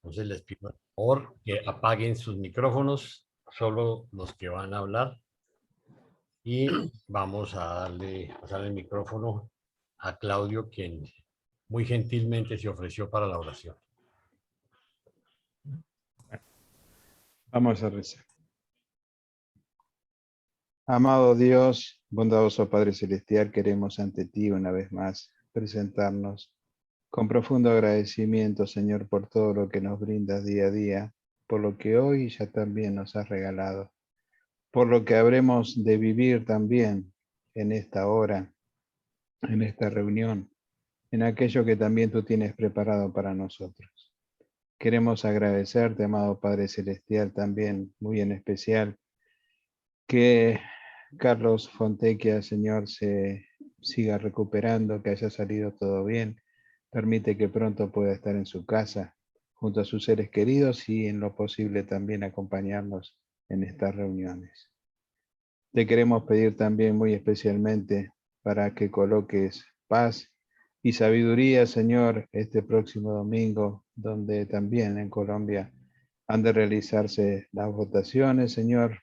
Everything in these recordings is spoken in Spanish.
Entonces les pido por favor que apaguen sus micrófonos, solo los que van a hablar, y vamos a pasar el micrófono a Claudio, quien muy gentilmente se ofreció para la oración. Vamos a rezar. Amado Dios, bondadoso Padre Celestial, queremos ante ti una vez más presentarnos con profundo agradecimiento, Señor, por todo lo que nos brindas día a día, por lo que hoy ya también nos has regalado, por lo que habremos de vivir también en esta hora, en esta reunión, en aquello que también tú tienes preparado para nosotros. Queremos agradecerte, amado Padre Celestial, también muy en especial, que Carlos Fontecchia, Señor, se siga recuperando, que haya salido todo bien. Permite que pronto pueda estar en su casa, junto a sus seres queridos y en lo posible también acompañarnos en estas reuniones. Te queremos pedir también muy especialmente para que coloques paz y sabiduría, Señor, este próximo domingo, donde también en Colombia han de realizarse las votaciones, Señor,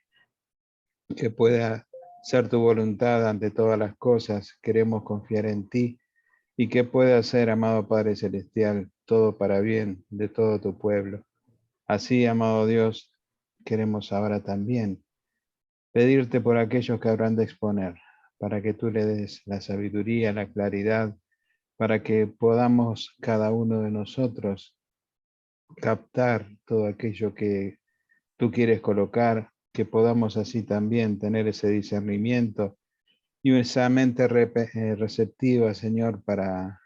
que pueda ser tu voluntad ante todas las cosas. Queremos confiar en ti y que pueda ser, amado Padre Celestial, todo para bien de todo tu pueblo. Así, amado Dios, queremos ahora también pedirte por aquellos que habrán de exponer, para que tú le des la sabiduría, la claridad, para que podamos cada uno de nosotros captar todo aquello que tú quieres colocar, que podamos así también tener ese discernimiento y esa mente receptiva, Señor, para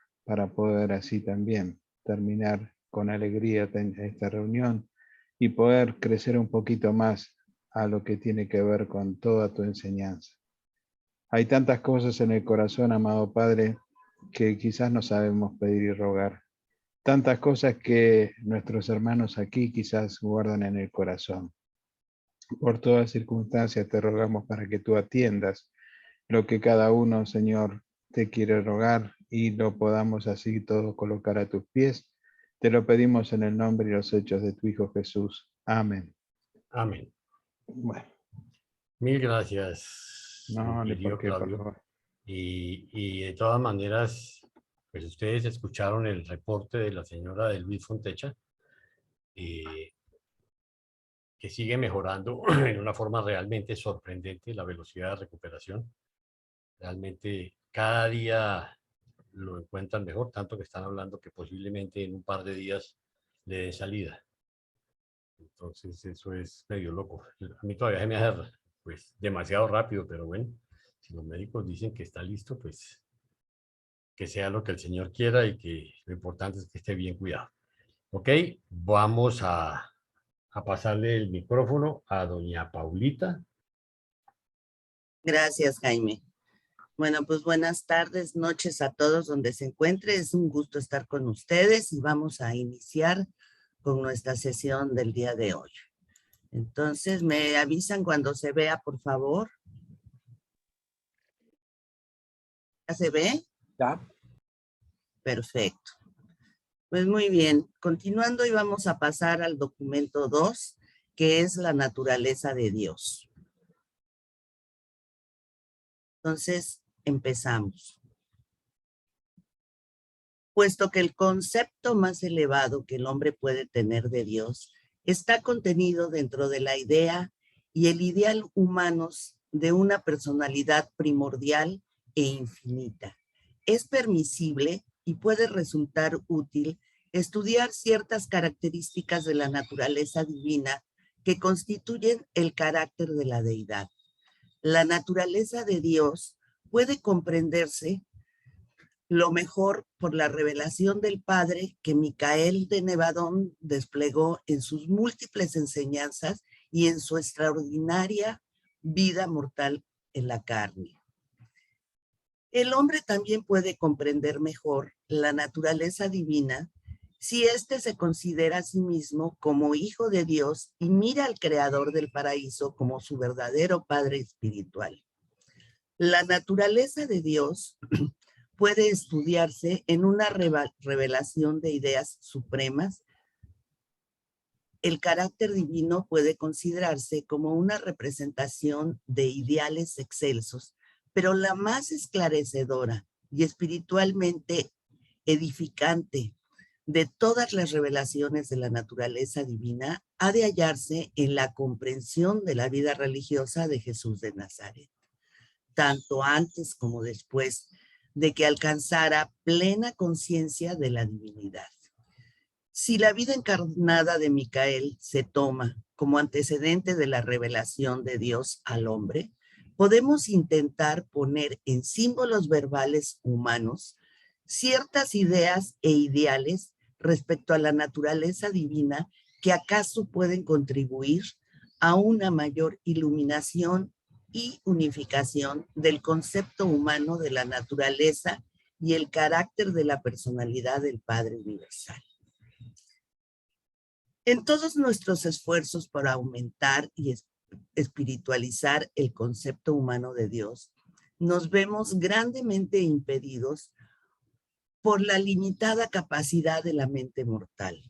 poder así también terminar con alegría esta reunión y poder crecer un poquito más a lo que tiene que ver con toda tu enseñanza. Hay tantas cosas en el corazón, amado Padre, que quizás no sabemos pedir y rogar. Tantas cosas que nuestros hermanos aquí quizás guardan en el corazón. Por todas circunstancias te rogamos para que tú atiendas lo que cada uno, Señor, te quiere rogar y lo podamos así todo colocar a tus pies. Te lo pedimos en el nombre y los hechos de tu Hijo Jesús. Amén. Amén. Bueno, Mil gracias, mi no, ni por querido qué, por Claudio. favor. Y de todas maneras, pues ustedes escucharon el reporte de la señora de Luis Fontecha, eh, que sigue mejorando en una forma realmente sorprendente la velocidad de recuperación. Realmente cada día lo encuentran mejor, tanto que están hablando que posiblemente en un par de días le den salida. Entonces eso es medio loco. A mí todavía se me hace pues demasiado rápido, pero bueno, si los médicos dicen que está listo, pues que sea lo que el Señor quiera y que lo importante es que esté bien cuidado. Ok, vamos a pasarle el micrófono a doña Paulita. Gracias, Jaime. Bueno, pues buenas tardes, noches a todos donde se encuentre. Es un gusto estar con ustedes y vamos a iniciar con nuestra sesión del día de hoy. Entonces, me avisan cuando se vea, por favor. ¿Ya se ve? ¿Ya? Perfecto. Pues muy bien. Continuando y vamos a pasar al documento 2, que es la naturaleza de Dios. Entonces, empezamos. Puesto que el concepto más elevado que el hombre puede tener de Dios está contenido dentro de la idea y el ideal humanos de una personalidad primordial e infinita. Es permisible y puede resultar útil estudiar ciertas características de la naturaleza divina que constituyen el carácter de la deidad. La naturaleza de Dios puede comprenderse lo mejor por la revelación del Padre que Micael de Nevadón desplegó en sus múltiples enseñanzas y en su extraordinaria vida mortal en la carne. El hombre también puede comprender mejor la naturaleza divina si éste se considera a sí mismo como hijo de Dios y mira al Creador del paraíso como su verdadero Padre espiritual. La naturaleza de Dios puede estudiarse en una revelación de ideas supremas el carácter divino puede considerarse como una representación de ideales excelsos, pero la más esclarecedora y espiritualmente edificante de todas las revelaciones de la naturaleza divina ha de hallarse en la comprensión de la vida religiosa de Jesús de Nazaret, tanto antes como después de que alcanzara plena conciencia de la divinidad. Si la vida encarnada de Micael se toma como antecedente de la revelación de Dios al hombre, podemos intentar poner en símbolos verbales humanos ciertas ideas e ideales respecto a la naturaleza divina que acaso pueden contribuir a una mayor iluminación y unificación del concepto humano de la naturaleza y el carácter de la personalidad del Padre Universal. En todos nuestros esfuerzos para aumentar y espiritualizar el concepto humano de Dios, nos vemos grandemente impedidos por la limitada capacidad de la mente mortal.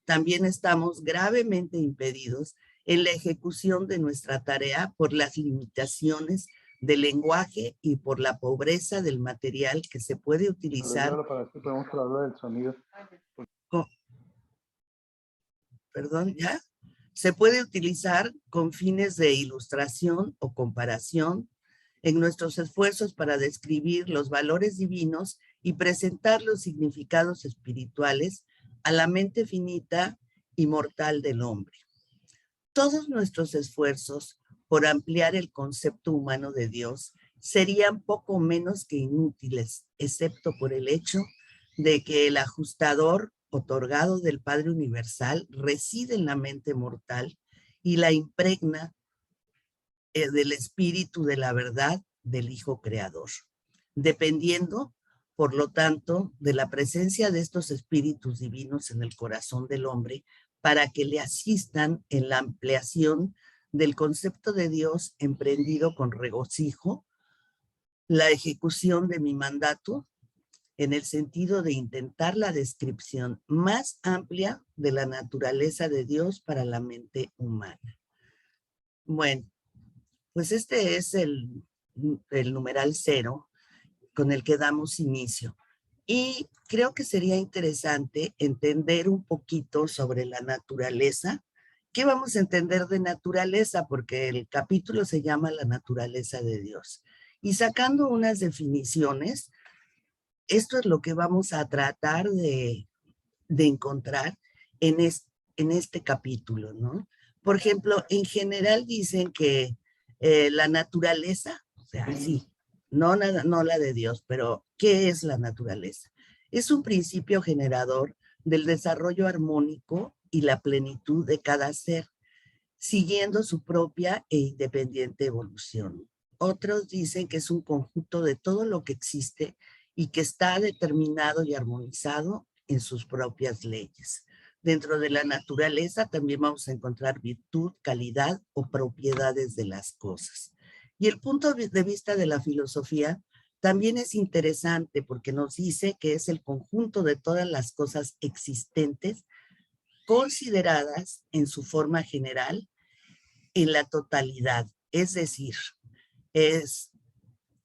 También estamos gravemente impedidos en la ejecución de nuestra tarea por las limitaciones del lenguaje y por la pobreza del material que se puede utilizar. Perdón, ¿ya? Se puede utilizar con fines de ilustración o comparación en nuestros esfuerzos para describir los valores divinos y presentar los significados espirituales a la mente finita y mortal del hombre. Todos nuestros esfuerzos por ampliar el concepto humano de Dios serían poco menos que inútiles, excepto por el hecho de que el ajustador otorgado del Padre Universal reside en la mente mortal y la impregna del espíritu de la verdad del Hijo Creador, dependiendo, por lo tanto, de la presencia de estos espíritus divinos en el corazón del hombre para que le asistan en la ampliación del concepto de Dios emprendido con regocijo, la ejecución de mi mandato en el sentido de intentar la descripción más amplia de la naturaleza de Dios para la mente humana. Bueno, pues este es el numeral 0 con el que damos inicio. Y creo que sería interesante entender un poquito sobre la naturaleza. ¿Qué vamos a entender de naturaleza? Porque el capítulo se llama La naturaleza de Dios. Y sacando unas definiciones, esto es lo que vamos a tratar de encontrar en este capítulo, ¿no? Por ejemplo, en general dicen que la naturaleza, o sea, sí, no la de Dios, pero ¿qué es la naturaleza? Es un principio generador del desarrollo armónico y la plenitud de cada ser, siguiendo su propia e independiente evolución. Otros dicen que es un conjunto de todo lo que existe y que está determinado y armonizado en sus propias leyes. Dentro de la naturaleza también vamos a encontrar virtud, calidad o propiedades de las cosas. Y el punto de vista de la filosofía también es interesante porque nos dice que es el conjunto de todas las cosas existentes consideradas en su forma general en la totalidad, es decir, es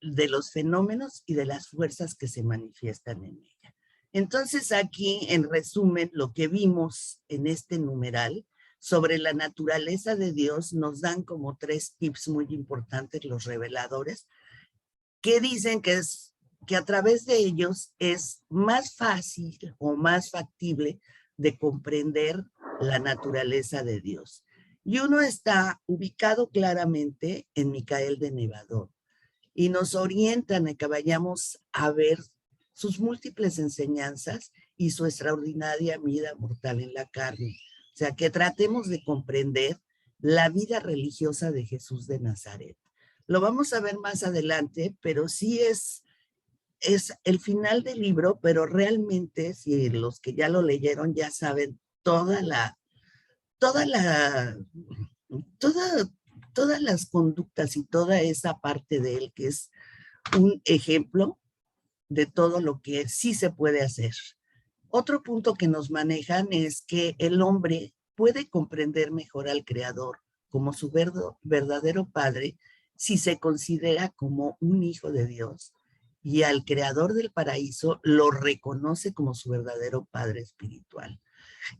de los fenómenos y de las fuerzas que se manifiestan en ella. Entonces aquí, en resumen, lo que vimos en este numeral sobre la naturaleza de Dios nos dan como 3 tips muy importantes los reveladores, que dicen que a través de ellos es más fácil o más factible de comprender la naturaleza de Dios. Y uno está ubicado claramente en Micael de Nevadón y nos orientan a que vayamos a ver sus múltiples enseñanzas y su extraordinaria vida mortal en la carne. O sea, que tratemos de comprender la vida religiosa de Jesús de Nazaret. Lo vamos a ver más adelante, pero sí es el final del libro, pero realmente, si los que ya lo leyeron ya saben todas las conductas y toda esa parte de él que es un ejemplo de todo lo que sí se puede hacer. Otro punto que nos manejan es que el hombre puede comprender mejor al Creador como su verdadero Padre si se considera como un hijo de Dios, y al Creador del paraíso lo reconoce como su verdadero Padre espiritual.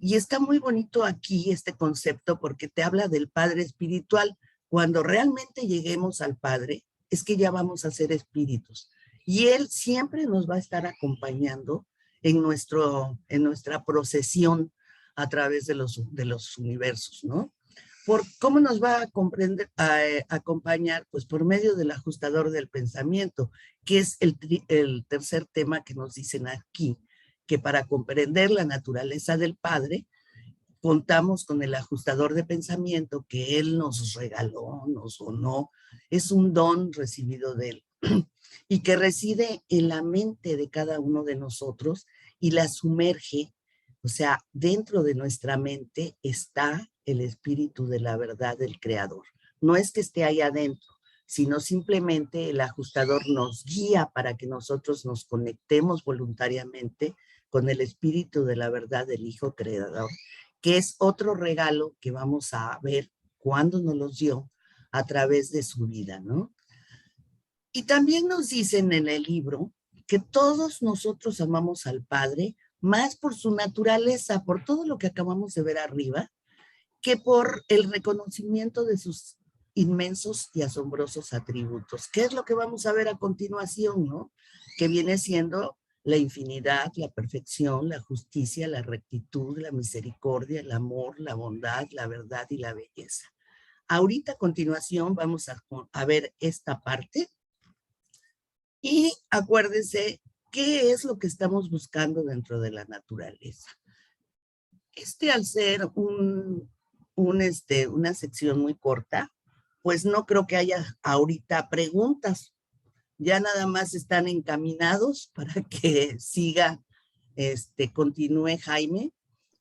Y está muy bonito aquí este concepto porque te habla del Padre espiritual. Cuando realmente lleguemos al Padre, es que ya vamos a ser espíritus. Y Él siempre nos va a estar acompañando en nuestra procesión a través de los universos, ¿no? ¿Cómo nos va a acompañar? Pues por medio del ajustador del pensamiento, que es el tercer tema que nos dicen aquí, que para comprender la naturaleza del Padre, contamos con el ajustador de pensamiento que Él nos regaló, nos donó, es un don recibido de Él y que reside en la mente de cada uno de nosotros y la sumerge, o sea, dentro de nuestra mente está el espíritu de la verdad del Creador. No es que esté ahí adentro, sino simplemente el ajustador nos guía para que nosotros nos conectemos voluntariamente con el espíritu de la verdad del Hijo Creador, que es otro regalo que vamos a ver cuándo nos los dio a través de su vida, ¿no? Y también nos dicen en el libro que todos nosotros amamos al Padre más por su naturaleza, por todo lo que acabamos de ver arriba, que por el reconocimiento de sus inmensos y asombrosos atributos. ¿Qué es lo que vamos a ver a continuación, no? Que viene siendo la infinidad, la perfección, la justicia, la rectitud, la misericordia, el amor, la bondad, la verdad y la belleza. Ahorita a continuación vamos a ver esta parte y acuérdense qué es lo que estamos buscando dentro de la naturaleza. Al ser una sección muy corta, pues no creo que haya ahorita preguntas. Ya nada más están encaminados para que continúe Jaime,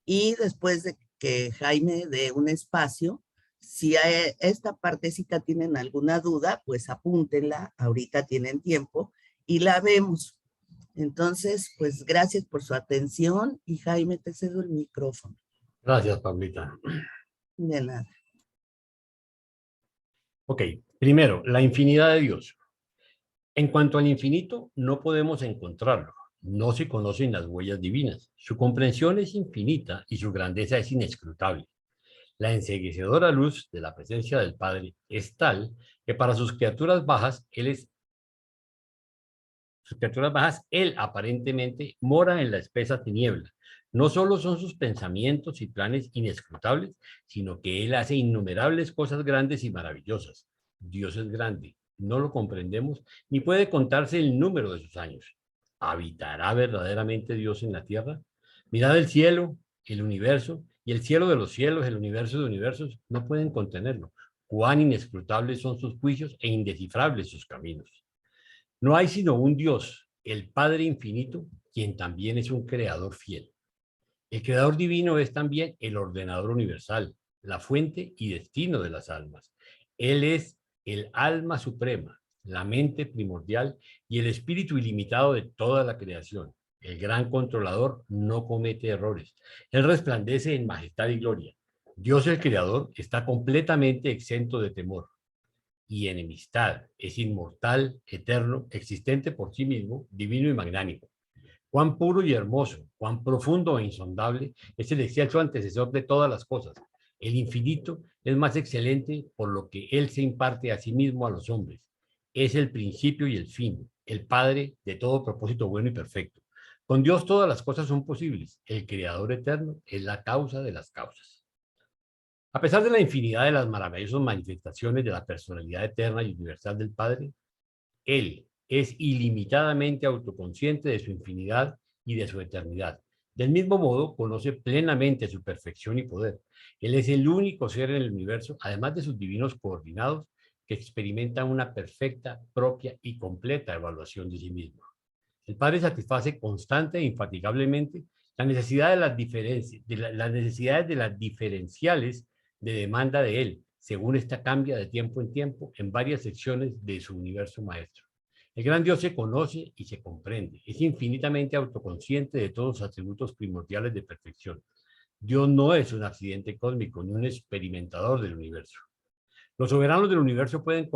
y después de que Jaime dé un espacio, si a esta partecita tienen alguna duda, pues apúntenla, ahorita tienen tiempo y la vemos. Entonces, pues gracias por su atención y Jaime, te cedo el micrófono. Gracias, Pablita. De nada. Ok, primero, la infinidad de Dios. En cuanto al infinito, no podemos encontrarlo. No se conocen las huellas divinas. Su comprensión es infinita y su grandeza es inescrutable. La enceguecedora luz de la presencia del Padre es tal que para sus criaturas bajas, Él aparentemente mora en la espesa tiniebla. No solo son sus pensamientos y planes inescrutables, sino que Él hace innumerables cosas grandes y maravillosas. Dios es grande, no lo comprendemos, ni puede contarse el número de sus años. ¿Habitará verdaderamente Dios en la tierra? Mirad el cielo, el universo, y el cielo de los cielos, el universo de universos, no pueden contenerlo. Cuán inescrutables son sus juicios e indescifrables sus caminos. No hay sino un Dios, el Padre infinito, quien también es un creador fiel. El creador divino es también el ordenador universal, la fuente y destino de las almas. Él es el alma suprema, la mente primordial y el espíritu ilimitado de toda la creación. El gran controlador no comete errores. Él resplandece en majestad y gloria. Dios el creador está completamente exento de temor y enemistad. Es inmortal, eterno, existente por sí mismo, divino y magnánimo. Cuán puro y hermoso, cuán profundo e insondable es el excelso antecesor de todas las cosas. El infinito es más excelente por lo que Él se imparte a sí mismo a los hombres. Es el principio y el fin, el Padre de todo propósito bueno y perfecto. Con Dios todas las cosas son posibles. El Creador eterno es la causa de las causas. A pesar de la infinidad de las maravillosas manifestaciones de la personalidad eterna y universal del Padre, Él es ilimitadamente autoconsciente de su infinidad y de su eternidad. Del mismo modo, conoce plenamente su perfección y poder. Él es el único ser en el universo, además de sus divinos coordinados, que experimenta una perfecta, propia y completa evaluación de sí mismo. El Padre satisface constante e infatigablemente la necesidad de las necesidades de las diferenciales de demanda de Él, según esta cambia de tiempo en tiempo en varias secciones de su universo maestro. El gran Dios se conoce y se comprende, es infinitamente autoconsciente de todos los atributos primordiales de perfección. Dios no es un accidente cósmico ni un experimentador del universo. Los soberanos del universo pueden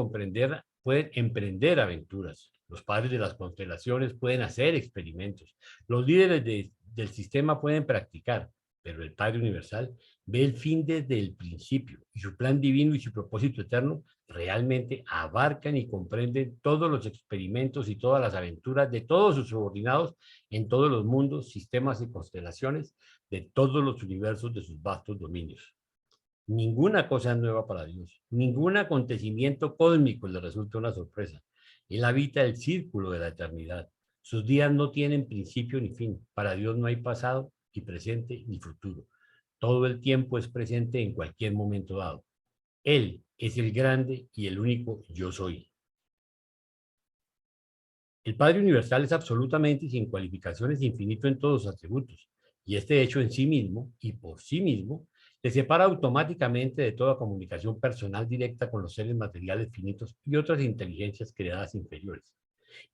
emprender aventuras. Los padres de las constelaciones pueden hacer experimentos. Los líderes del sistema pueden practicar, pero el Padre Universal ve el fin desde el principio y su plan divino y su propósito eterno realmente abarcan y comprenden todos los experimentos y todas las aventuras de todos sus subordinados en todos los mundos, sistemas y constelaciones de todos los universos de sus vastos dominios. Ninguna cosa es nueva para Dios. Ningún acontecimiento cósmico le resulta una sorpresa. Él habita el círculo de la eternidad. Sus días no tienen principio ni fin. Para Dios no hay pasado, ni presente, ni futuro. Todo el tiempo es presente en cualquier momento dado. Él es el grande y el único yo soy. El Padre Universal es absolutamente y sin cualificaciones infinito en todos sus atributos. Y este hecho en sí mismo y por sí mismo le separa automáticamente de toda comunicación personal directa con los seres materiales finitos y otras inteligencias creadas inferiores.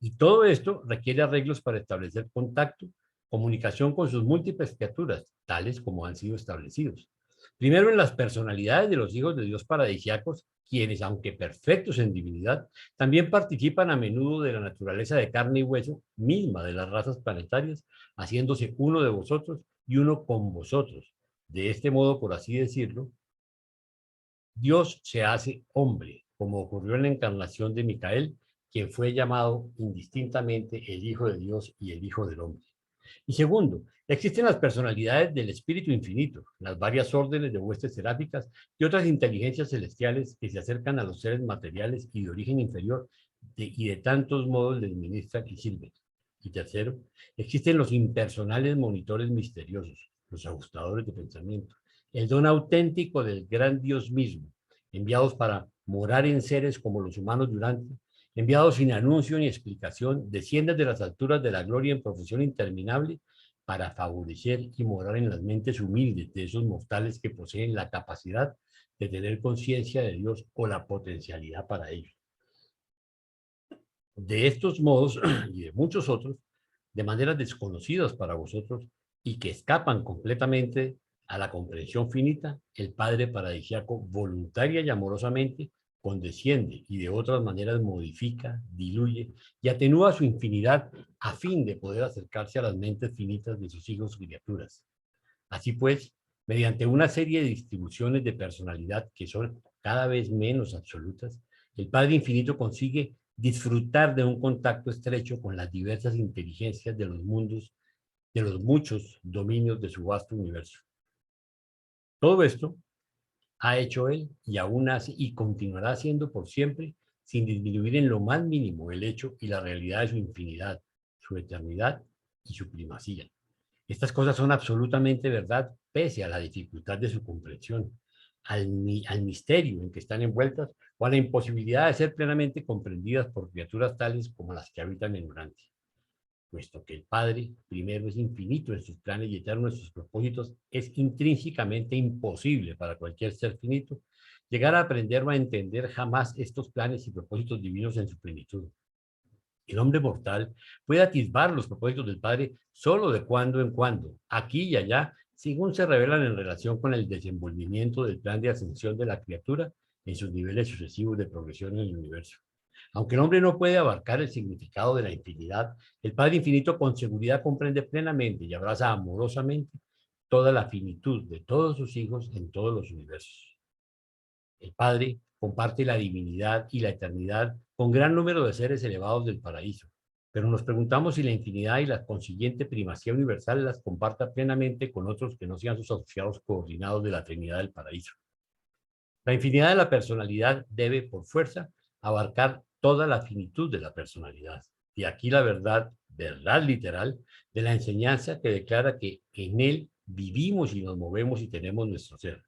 Y todo esto requiere arreglos para establecer contacto, comunicación con sus múltiples criaturas, tales como han sido establecidos. Primero en las personalidades de los hijos de Dios paradisíacos, quienes, aunque perfectos en divinidad, también participan a menudo de la naturaleza de carne y hueso misma de las razas planetarias, haciéndose uno de vosotros y uno con vosotros. De este modo, por así decirlo, Dios se hace hombre, como ocurrió en la encarnación de Micael, quien fue llamado indistintamente el Hijo de Dios y el Hijo del Hombre. Y segundo, existen las personalidades del Espíritu Infinito, las varias órdenes de huestes seráficas y otras inteligencias celestiales que se acercan a los seres materiales y de origen inferior y de tantos modos les ministran y sirven. Y tercero, existen los impersonales monitores misteriosos, los ajustadores de pensamiento, el don auténtico del gran Dios mismo, enviados para morar en seres como los humanos durante, enviados sin anuncio ni explicación, descienden de las alturas de la gloria en profesión interminable para favorecer y morar en las mentes humildes de esos mortales que poseen la capacidad de tener conciencia de Dios o la potencialidad para ello. De estos modos y de muchos otros, de maneras desconocidas para vosotros y que escapan completamente a la comprensión finita, el Padre paradisíaco voluntaria y amorosamente condesciende y de otras maneras modifica, diluye y atenúa su infinidad a fin de poder acercarse a las mentes finitas de sus hijos y criaturas. Así pues, mediante una serie de distribuciones de personalidad que son cada vez menos absolutas, el Padre Infinito consigue disfrutar de un contacto estrecho con las diversas inteligencias de los mundos, de los muchos dominios de su vasto universo. Todo esto ha hecho él y aún hace y continuará haciendo por siempre, sin disminuir en lo más mínimo el hecho y la realidad de su infinidad, su eternidad y su primacía. Estas cosas son absolutamente verdad, pese a la dificultad de su comprensión, al misterio en que están envueltas o a la imposibilidad de ser plenamente comprendidas por criaturas tales como las que habitan en Urantia. Puesto que el Padre, primero, es infinito en sus planes y eterno en sus propósitos, es intrínsecamente imposible para cualquier ser finito llegar a aprender o a entender jamás estos planes y propósitos divinos en su plenitud. El hombre mortal puede atisbar los propósitos del Padre solo de cuando en cuando, aquí y allá, según se revelan en relación con el desenvolvimiento del plan de ascensión de la criatura en sus niveles sucesivos de progresión en el universo. Aunque el hombre no puede abarcar el significado de la infinidad, el Padre Infinito con seguridad comprende plenamente y abraza amorosamente toda la finitud de todos sus hijos en todos los universos. El Padre comparte la divinidad y la eternidad con gran número de seres elevados del paraíso, pero nos preguntamos si la infinidad y la consiguiente primacía universal las comparta plenamente con otros que no sean sus asociados coordinados de la Trinidad del paraíso. La infinidad de la personalidad debe, por fuerza, abarcar toda la finitud de la personalidad. Y aquí la verdad, verdad literal, de la enseñanza que declara que en él vivimos y nos movemos y tenemos nuestro ser.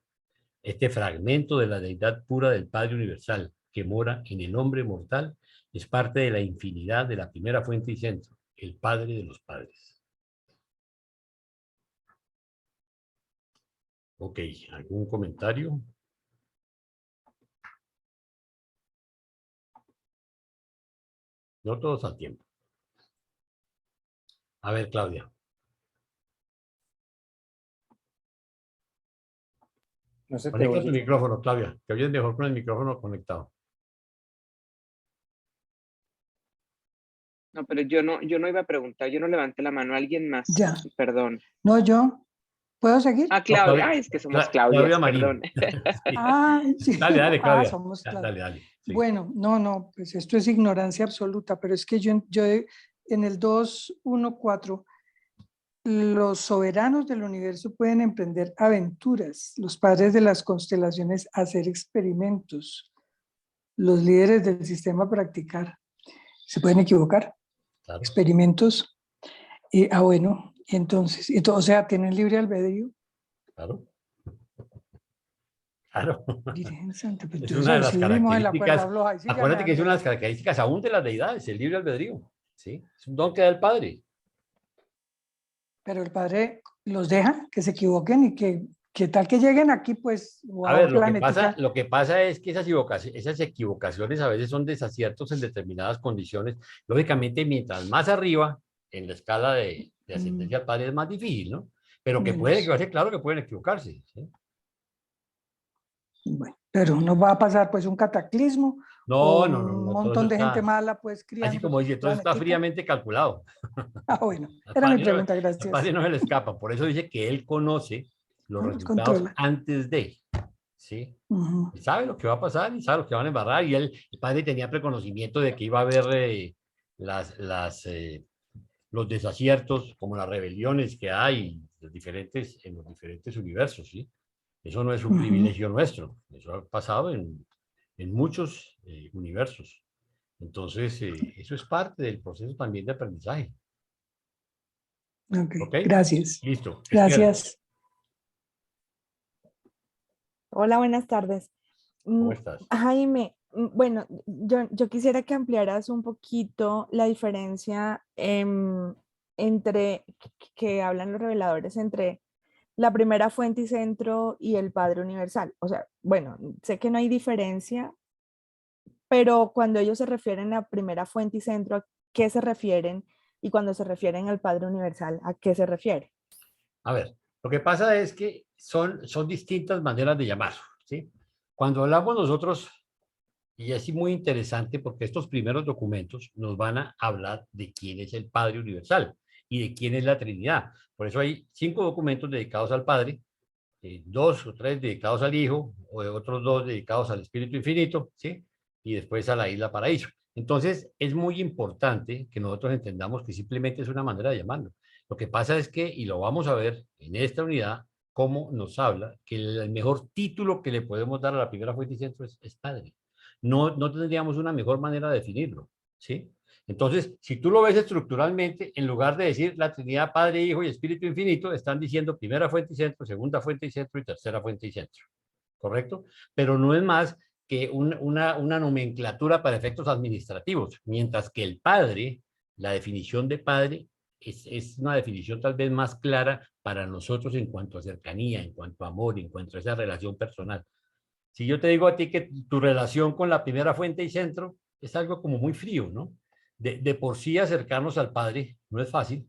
Este fragmento de la deidad pura del Padre Universal, que mora en el hombre mortal, es parte de la infinidad de la primera fuente y centro, el Padre de los Padres. Ok, ¿algún comentario? No todos al tiempo. A ver, Claudia. No se te Conecta tu oye. micrófono, Claudia. Te oyes mejor con el micrófono conectado. No, pero yo no iba a preguntar, yo no levanté la mano, alguien más, Ya. perdón. No, yo. ¿Puedo seguir? Ah, No, Claudia, es que somos Claudia Claudias, Marín. perdón. Sí. Ah, sí. Dale, Ah, Claudia. somos claro. Dale. Sí. Bueno, no, pues esto es ignorancia absoluta, pero es que yo en el 2.1.4, los soberanos del universo pueden emprender aventuras, los padres de las constelaciones hacer experimentos, los líderes del sistema practicar. Se pueden equivocar, Claro. experimentos. Bueno, entonces, o sea, tienen libre albedrío. Claro. Claro. Virgen Santa, pues Es entonces una de ahí las sí vivimos en la cuerda características. floja. Ahí sí ya Acuérdate que es una de las me- características aún de las deidades, el libre albedrío. ¿Sí? Es un don que da el Padre. Pero el padre los deja que se equivoquen y que tal que lleguen aquí, pues, o A a ver, un planetica. lo que pasa es que esas equivocaciones a veces son desaciertos en determinadas condiciones. Lógicamente, mientras más arriba en la escala de ascendencia al Padre es más difícil, ¿no? Pero que Bueno, pueden sí. equivocarse, claro que pueden equivocarse. ¿Sí? Bueno, pero no va a pasar pues un cataclismo o un No, todo eso montón de gente está, mala pues así criando como dice, todo eso está planetica. fríamente calculado. Bueno, Al era mi Padre no, pregunta, al Padre gracias. no se le escapa. Por eso dice que Él conoce los Nos resultados controla. antes de, ¿sí? Ujú. Él sabe lo que va a pasar y sabe lo que van a embarrar. Y el Padre tenía preconocimiento de que iba a haber los desaciertos, como las rebeliones que hay en los diferentes universos, ¿sí? Eso no es un Ujú. privilegio nuestro. Eso ha pasado en muchos universos. Entonces, eso es parte del proceso también de aprendizaje. Ok, ¿Ok? gracias. Listo. Esther, Gracias. Hola, buenas tardes. ¿cómo estás? Jaime, bueno, yo quisiera que ampliaras un poquito la diferencia entre que hablan los reveladores entre la primera fuente y centro y el Padre Universal. O sea, bueno, sé que no hay diferencia, pero cuando ellos se refieren a primera fuente y centro, ¿a qué se refieren? Y cuando se refieren al Padre Universal, ¿a qué se refiere? A ver, lo que pasa es que son distintas maneras de llamar, ¿sí? Cuando hablamos nosotros, y es muy interesante porque estos primeros documentos nos van a hablar de quién es el Padre Universal y de quién es la Trinidad. Por eso hay 5 documentos dedicados al Padre, 2 o 3 dedicados al Hijo, o otros 2 dedicados al Espíritu Infinito, ¿sí? Y después a la Isla Paraíso. Entonces, es muy importante que nosotros entendamos que simplemente es una manera de llamarlo. Lo que pasa es que, y lo vamos a ver en esta unidad, cómo nos habla que el mejor título que le podemos dar a la primera fuente y centro es Padre. No tendríamos una mejor manera de definirlo, ¿sí? Entonces, si tú lo ves estructuralmente, en lugar de decir la Trinidad, Padre, Hijo y Espíritu Infinito, están diciendo primera fuente y centro, segunda fuente y centro y tercera fuente y centro. ¿Correcto? Pero no es más que una nomenclatura para efectos administrativos, mientras que el Padre, la definición de Padre, es una definición tal vez más clara para nosotros en cuanto a cercanía, en cuanto a amor, en cuanto a esa relación personal. Si yo te digo a ti que tu relación con la primera fuente y centro es algo como muy frío, ¿no? De por sí acercarnos al Padre no es fácil,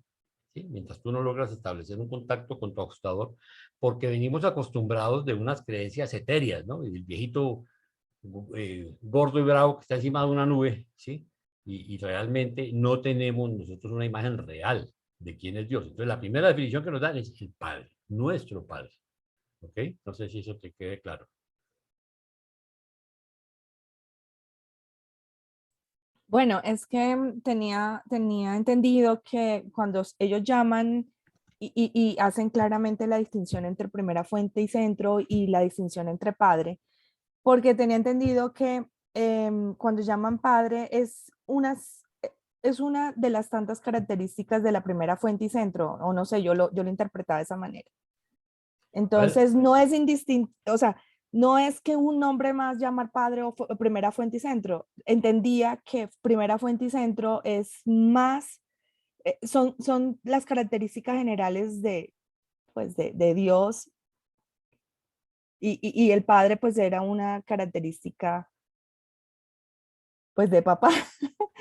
¿sí? Mientras tú no logras establecer un contacto con tu ajustador, porque venimos acostumbrados de unas creencias etéreas, ¿no? El viejito gordo y bravo que está encima de una nube, ¿sí? Y realmente no tenemos nosotros una imagen real de quién es Dios. Entonces, la primera definición que nos dan es el Padre, nuestro Padre. ¿Ok? No sé si eso te quede claro. Bueno, es que tenía entendido que cuando ellos llaman y hacen claramente la distinción entre primera fuente y centro y la distinción entre padre, porque tenía entendido que cuando llaman padre es una de las tantas características de la primera fuente y centro, o no sé, yo lo interpretaba de esa manera. Entonces, no es indistinto, o sea, no es que un nombre más llamar padre o primera fuente y centro. Entendía que primera fuente y centro es más, son las características generales pues de Dios y el padre pues era una característica pues de papá.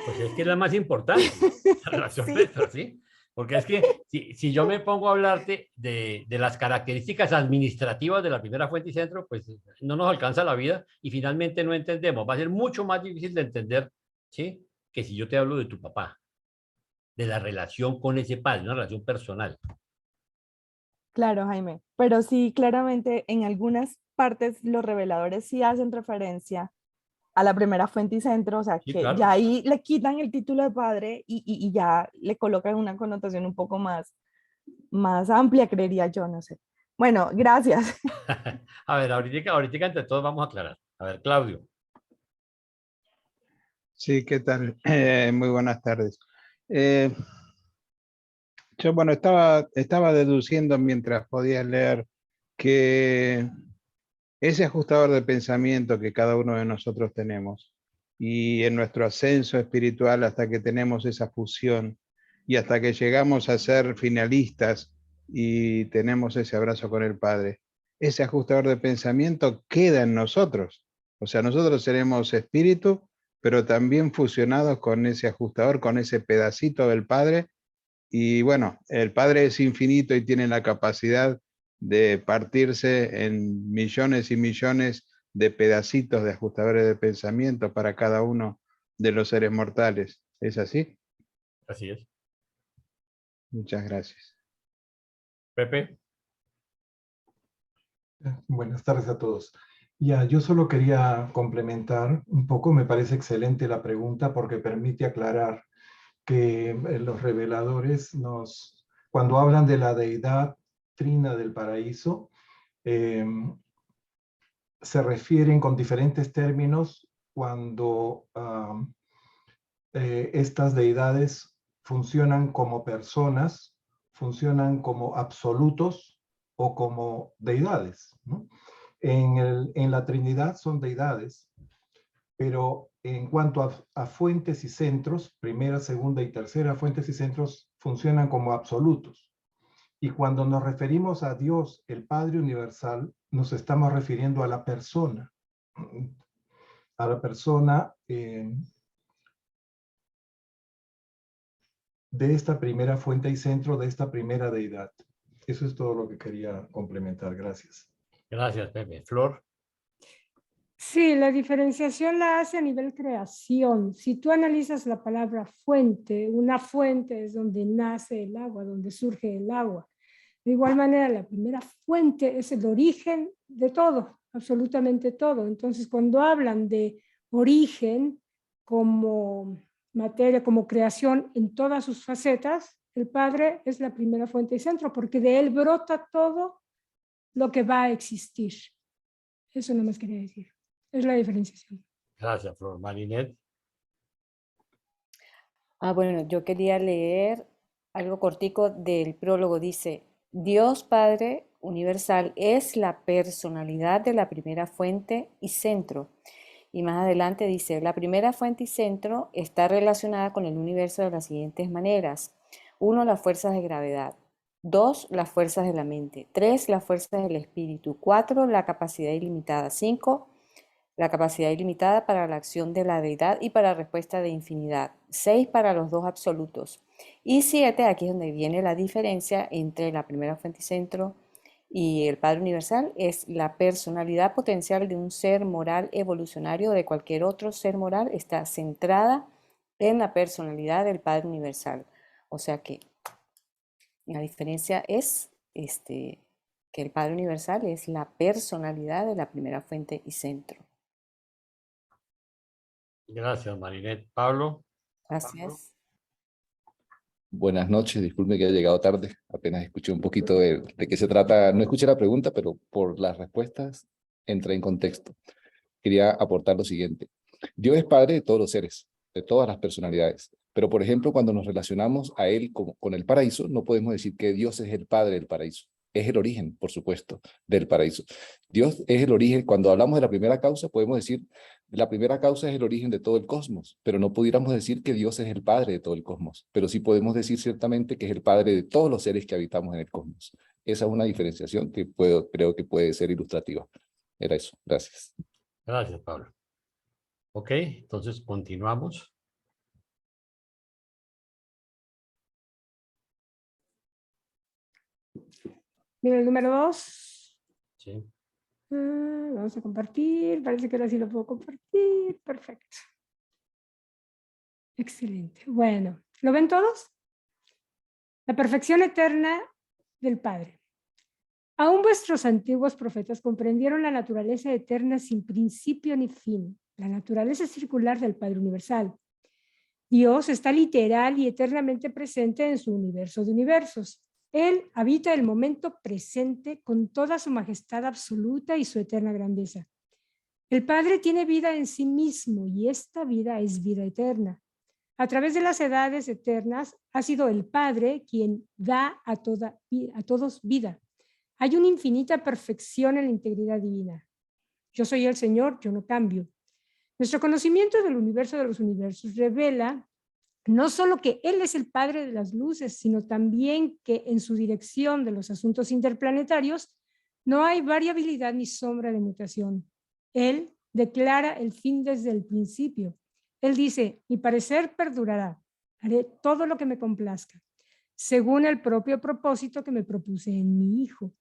Pues es que es la más importante, la relación Sí. nuestra, ¿sí? Porque es que si yo me pongo a hablarte de las características administrativas de la primera fuente y centro, pues no nos alcanza la vida y finalmente no entendemos. Va a ser mucho más difícil de entender, ¿sí? Que si yo te hablo de tu papá, de la relación con ese padre, una relación personal. Claro, Jaime, pero sí, claramente en algunas partes los reveladores sí hacen referencia a la primera fuente y centro, o sea, Sí, que ya claro. ahí le quitan el título de padre y ya le colocan una connotación un poco más amplia, creería yo, no sé. Bueno, gracias. A ver, ahorita entre todos vamos a aclarar. A ver, Claudio. Sí, ¿qué tal? Muy buenas tardes. Eh, yo, bueno, estaba deduciendo mientras podía leer que ese ajustador de pensamiento que cada uno de nosotros tenemos y en nuestro ascenso espiritual hasta que tenemos esa fusión y hasta que llegamos a ser finalistas y tenemos ese abrazo con el Padre, ese ajustador de pensamiento queda en nosotros. O sea, nosotros seremos espíritu, pero también fusionados con ese ajustador, con ese pedacito del Padre. Y bueno, el Padre es infinito y tiene la capacidad de partirse en millones y millones de pedacitos de ajustadores de pensamiento para cada uno de los seres mortales. ¿Es así? Así es. Muchas gracias. Pepe. Buenas tardes a todos. Ya, yo solo quería complementar un poco, me parece excelente la pregunta porque permite aclarar que los reveladores cuando hablan de la deidad trina del paraíso, eh, se refieren con diferentes términos cuando estas deidades funcionan como personas, funcionan como absolutos o como deidades, ¿no? En la Trinidad son deidades, pero en cuanto a fuentes y centros, primera, segunda y tercera fuentes y centros funcionan como absolutos. Y cuando nos referimos a Dios, el Padre Universal, nos estamos refiriendo a la persona de esta primera fuente y centro, de esta primera deidad. Eso es todo lo que quería complementar. Gracias. Gracias, Pepe. Flor. Sí, la diferenciación la hace a nivel creación. Si tú analizas la palabra fuente, una fuente es donde nace el agua, donde surge el agua. De igual manera, la primera fuente es el origen de todo, absolutamente todo. Entonces, cuando hablan de origen como materia, como creación en todas sus facetas, el Padre es la primera fuente y centro, porque de él brota todo lo que va a existir. Eso no más quería decir. Es la diferenciación. Gracias, Flor. Marinet. Bueno, yo quería leer algo cortico del prólogo. Dice, Dios Padre Universal es la personalidad de la primera fuente y centro. Y más adelante dice, la primera fuente y centro está relacionada con el universo de las siguientes maneras. 1, las fuerzas de gravedad. 2, las fuerzas de la mente. 3, las fuerzas del espíritu. 4, la capacidad ilimitada. 5, la capacidad ilimitada para la acción de la deidad y para respuesta de infinidad. 6 para los dos absolutos. Y 7, aquí es donde viene la diferencia entre la primera fuente y centro y el Padre Universal, es la personalidad potencial de un ser moral evolucionario o de cualquier otro ser moral, está centrada en la personalidad del Padre Universal. O sea que la diferencia es que el Padre Universal es la personalidad de la primera fuente y centro. Gracias, Marinet. Pablo. Gracias. Buenas noches, disculpe que haya llegado tarde, apenas escuché un poquito de qué se trata, no escuché la pregunta, pero por las respuestas entré en contexto. Quería aportar lo siguiente. Dios es Padre de todos los seres, de todas las personalidades, pero por ejemplo, cuando nos relacionamos a Él con el paraíso, no podemos decir que Dios es el Padre del paraíso. Es el origen, por supuesto, del paraíso. Dios es el origen. Cuando hablamos de la primera causa, podemos decir, la primera causa es el origen de todo el cosmos, pero no pudiéramos decir que Dios es el Padre de todo el cosmos, pero sí podemos decir ciertamente que es el Padre de todos los seres que habitamos en el cosmos. Esa es una diferenciación que creo que puede ser ilustrativa. Era eso. Gracias. Gracias, Pablo. Ok, entonces continuamos. Mira el número 2. Sí. Vamos a compartir. Parece que ahora sí lo puedo compartir. Perfecto. Excelente. Bueno, ¿lo ven todos? La perfección eterna del Padre. Aún vuestros antiguos profetas comprendieron la naturaleza eterna sin principio ni fin, la naturaleza circular del Padre Universal. Dios está literal y eternamente presente en su universo de universos. Él habita el momento presente con toda su majestad absoluta y su eterna grandeza. El Padre tiene vida en sí mismo y esta vida es vida eterna. A través de las edades eternas ha sido el Padre quien da a todos vida. Hay una infinita perfección en la integridad divina. Yo soy el Señor, yo no cambio. Nuestro conocimiento del universo de los universos revela no solo que Él es el Padre de las luces, sino también que en su dirección de los asuntos interplanetarios no hay variabilidad ni sombra de mutación. Él declara el fin desde el principio. Él dice, mi parecer perdurará, haré todo lo que me complazca, según el propio propósito que me propuse en mi Hijo.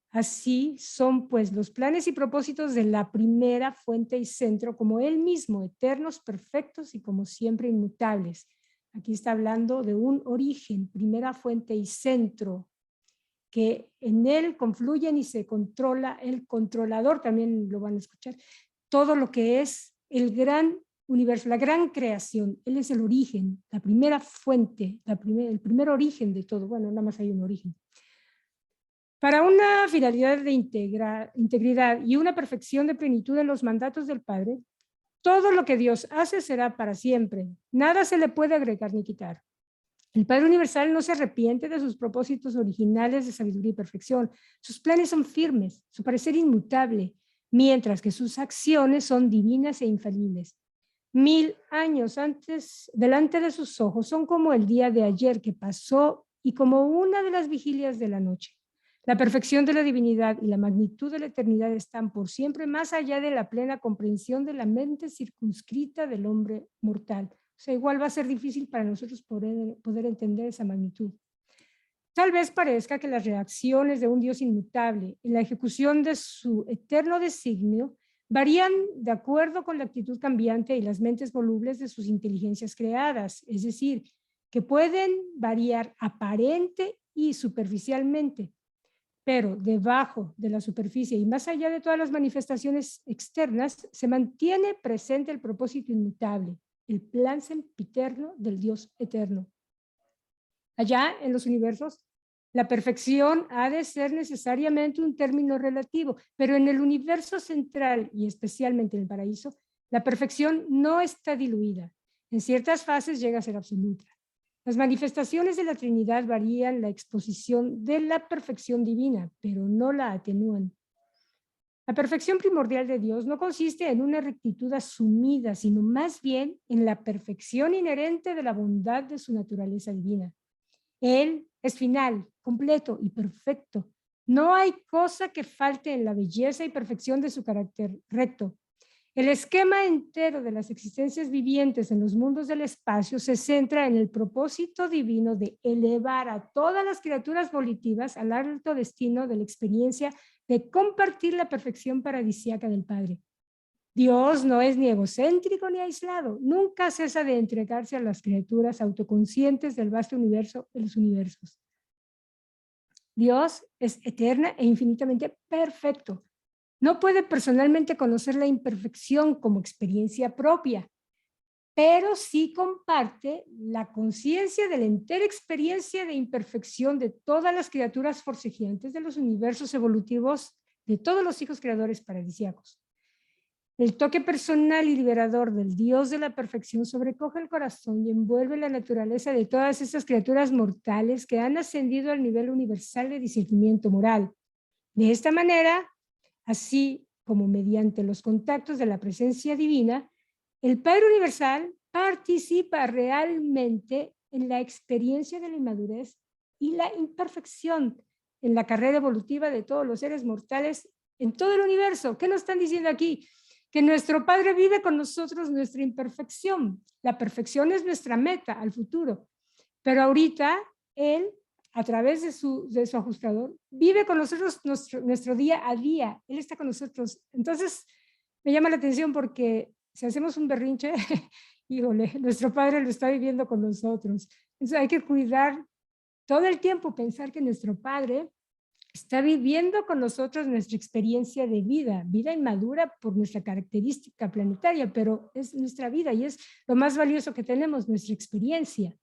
Así son pues los planes y propósitos de la primera fuente y centro, como Él mismo, eternos, perfectos y como siempre inmutables. Aquí está hablando de un origen, primera fuente y centro, que en Él confluyen y se controla el controlador, también lo van a escuchar, todo lo que es el gran universo, la gran creación. Él es el origen, la primera fuente, el primer origen de todo. Bueno, nada más hay un origen. Para una finalidad de integridad y una perfección de plenitud en los mandatos del Padre, todo lo que Dios hace será para siempre. Nada se le puede agregar ni quitar. El Padre Universal no se arrepiente de sus propósitos originales de sabiduría y perfección. Sus planes son firmes, su parecer inmutable, mientras que sus acciones son divinas e infalibles. 1000 años antes, delante de sus ojos, son como el día de ayer que pasó y como una de las vigilias de la noche. La perfección de la divinidad y la magnitud de la eternidad están por siempre más allá de la plena comprensión de la mente circunscrita del hombre mortal. O sea, igual va a ser difícil para nosotros poder entender esa magnitud. Tal vez parezca que las reacciones de un Dios inmutable en la ejecución de su eterno designio varían de acuerdo con la actitud cambiante y las mentes volubles de sus inteligencias creadas, es decir, que pueden variar aparente y superficialmente, pero debajo de la superficie y más allá de todas las manifestaciones externas, se mantiene presente el propósito inmutable, el plan sempiterno del Dios eterno. Allá en los universos, la perfección ha de ser necesariamente un término relativo, pero en el universo central y especialmente en el paraíso, la perfección no está diluida. En ciertas fases llega a ser absoluta. Las manifestaciones de la Trinidad varían la exposición de la perfección divina, pero no la atenúan. La perfección primordial de Dios no consiste en una rectitud asumida, sino más bien en la perfección inherente de la bondad de su naturaleza divina. Él es final, completo y perfecto. No hay cosa que falte en la belleza y perfección de su carácter recto. El esquema entero de las existencias vivientes en los mundos del espacio se centra en el propósito divino de elevar a todas las criaturas volitivas al alto destino de la experiencia de compartir la perfección paradisíaca del Padre. Dios no es ni egocéntrico ni aislado, nunca cesa de entregarse a las criaturas autoconscientes del vasto universo de los universos. Dios es eterna e infinitamente perfecto. No puede personalmente conocer la imperfección como experiencia propia, pero sí comparte la conciencia de la entera experiencia de imperfección de todas las criaturas forcejeantes de los universos evolutivos de todos los hijos creadores paradisíacos. El toque personal y liberador del Dios de la perfección sobrecoge el corazón y envuelve la naturaleza de todas esas criaturas mortales que han ascendido al nivel universal de discernimiento moral. De esta manera, así como mediante los contactos de la presencia divina, el Padre Universal participa realmente en la experiencia de la inmadurez y la imperfección en la carrera evolutiva de todos los seres mortales en todo el universo. ¿Qué nos están diciendo aquí? Que nuestro Padre vive con nosotros nuestra imperfección. La perfección es nuestra meta al futuro, pero ahorita Él a través de su ajustador, vive con nosotros nuestro día a día. Él está con nosotros. Entonces, me llama la atención porque si hacemos un berrinche, híjole, nuestro Padre lo está viviendo con nosotros. Entonces, hay que cuidar todo el tiempo, pensar que nuestro Padre está viviendo con nosotros nuestra experiencia de vida inmadura por nuestra característica planetaria, pero es nuestra vida y es lo más valioso que tenemos, nuestra experiencia.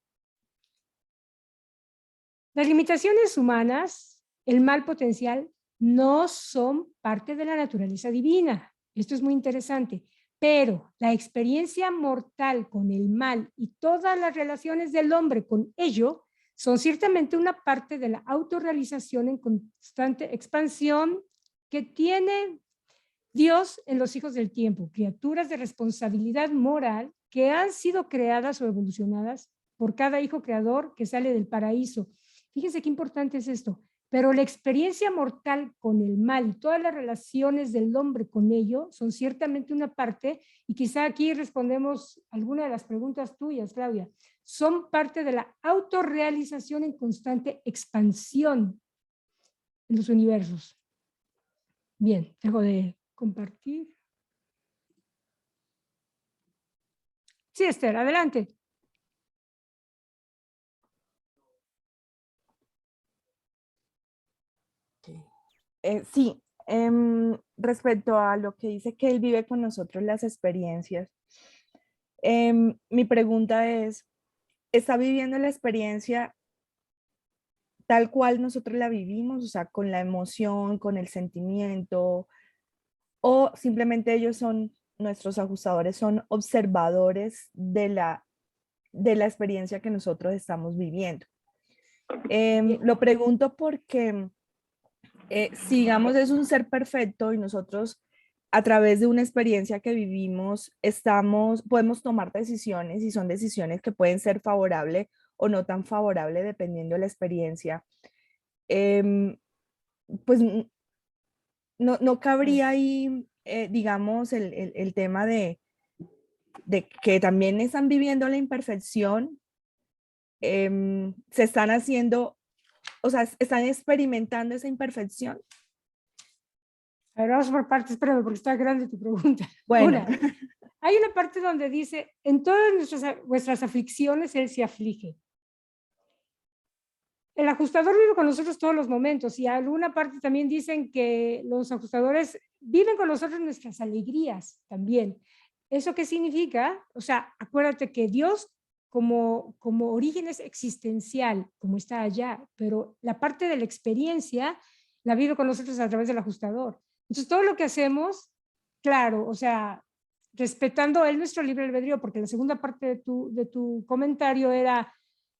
Las limitaciones humanas, el mal potencial, no son parte de la naturaleza divina. Esto es muy interesante. Pero la experiencia mortal con el mal y todas las relaciones del hombre con ello son ciertamente una parte de la autorrealización en constante expansión que tiene Dios en los hijos del tiempo, criaturas de responsabilidad moral que han sido creadas o evolucionadas por cada hijo creador que sale del paraíso. Fíjense qué importante es esto. Pero la experiencia mortal con el mal y todas las relaciones del hombre con ello son ciertamente una parte, y quizá aquí respondemos alguna de las preguntas tuyas, Claudia, son parte de la autorrealización en constante expansión en los universos. Bien, dejo de compartir. Sí, Esther, adelante. Sí, respecto a lo que dice que Él vive con nosotros las experiencias, mi pregunta es, ¿está viviendo la experiencia tal cual nosotros la vivimos, o sea, con la emoción, con el sentimiento, o simplemente ellos son, nuestros ajustadores son observadores de la experiencia que nosotros estamos viviendo? Lo pregunto porque si digamos es un ser perfecto y nosotros a través de una experiencia que vivimos podemos tomar decisiones, y son decisiones que pueden ser favorables o no tan favorables dependiendo de la experiencia, pues no cabría ahí, digamos, el tema de que también están viviendo la imperfección, se están haciendo, o sea, están experimentando esa imperfección. A ver, vamos por partes, espérame, porque está grande tu pregunta. Bueno. Hay una parte donde dice, en todas vuestras aflicciones Él se aflige. El ajustador vive con nosotros todos los momentos, y alguna parte también dicen que los ajustadores viven con nosotros nuestras alegrías también. ¿Eso qué significa? O sea, acuérdate que Dios como origen es existencial, como está allá, pero la parte de la experiencia la vive con nosotros a través del ajustador. Entonces, todo lo que hacemos, claro, o sea, respetando él nuestro libre albedrío, porque la segunda parte de tu comentario era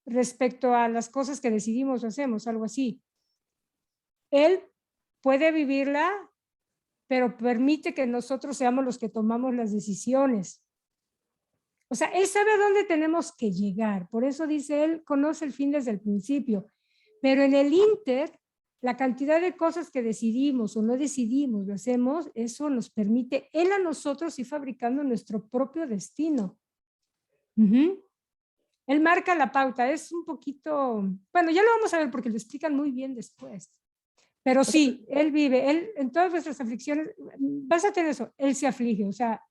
respecto a las cosas que decidimos o hacemos, algo así. Él puede vivirla, pero permite que nosotros seamos los que tomamos las decisiones. O sea, Él sabe a dónde tenemos que llegar. Por eso dice, Él conoce el fin desde el principio. Pero en el ínter, la cantidad de cosas que decidimos o no decidimos, lo hacemos, eso nos permite Él a nosotros ir fabricando nuestro propio destino. Él marca la pauta, es un poquito, bueno, ya lo vamos a ver porque lo explican muy bien después. Pero sí, Él vive, Él en todas nuestras aflicciones, vas a tener eso, Él se aflige, o sea,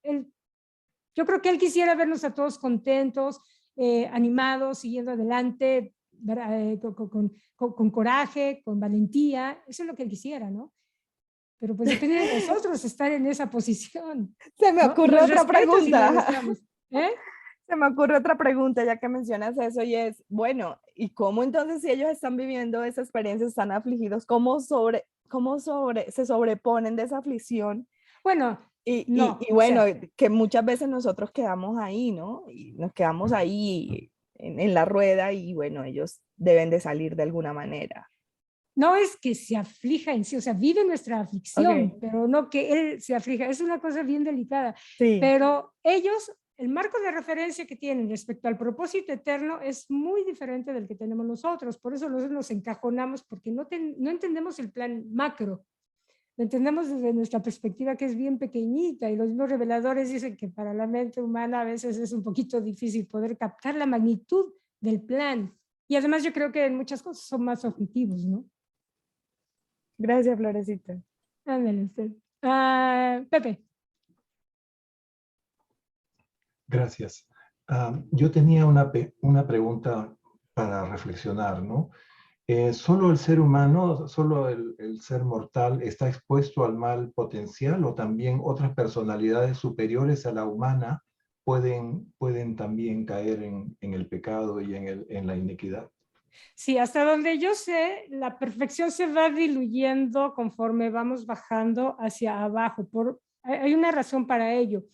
yo creo que Él quisiera vernos a todos contentos, animados, siguiendo adelante, con coraje, con valentía, eso es lo que Él quisiera, ¿no? Pero pues depende de nosotros estar en esa posición. Se me ocurre otra pregunta. Se me ocurre otra pregunta ya que mencionas eso, y es, bueno, ¿y cómo entonces si ellos están viviendo esa experiencia, están afligidos, cómo se sobreponen de esa aflicción? Bueno, y bueno, o sea, que muchas veces nosotros quedamos ahí, ¿no? Y nos quedamos ahí en la rueda, y bueno, ellos deben de salir de alguna manera. No es que se aflija en sí, o sea, vive nuestra aflicción, pero no que Él se aflija, es una cosa bien delicada. Sí. Pero ellos, el marco de referencia que tienen respecto al propósito eterno es muy diferente del que tenemos nosotros, por eso nosotros nos encajonamos, porque no entendemos el plan macro, lo entendemos desde nuestra perspectiva, que es bien pequeñita, y los mismos reveladores dicen que para la mente humana a veces es un poquito difícil poder captar la magnitud del plan. Y además yo creo que en muchas cosas son más objetivos, ¿no? Gracias, Florecita. Ándale usted. Pepe. Gracias. Yo tenía una pregunta para reflexionar, ¿no? ¿Solo el ser humano, solo el ser mortal está expuesto al mal potencial o también otras personalidades superiores a la humana pueden también caer en el pecado y en la iniquidad? Sí, hasta donde yo sé, la perfección se va diluyendo conforme vamos bajando hacia abajo. Hay una razón para ello.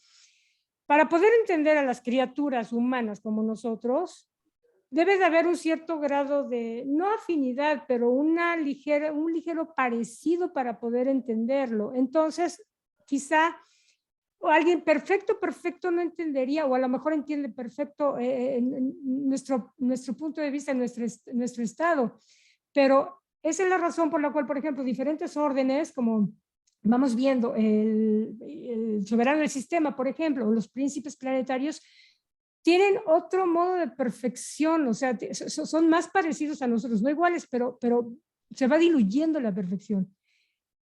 Para poder entender a las criaturas humanas como nosotros, debe de haber un cierto grado de, no afinidad, pero un ligero parecido para poder entenderlo. Entonces, quizá alguien perfecto no entendería, o a lo mejor entiende perfecto nuestro punto de vista, nuestro estado. Pero esa es la razón por la cual, por ejemplo, diferentes órdenes, como vamos viendo, el soberano del sistema, por ejemplo, o los príncipes planetarios, tienen otro modo de perfección, o sea, son más parecidos a nosotros, no iguales, pero se va diluyendo la perfección,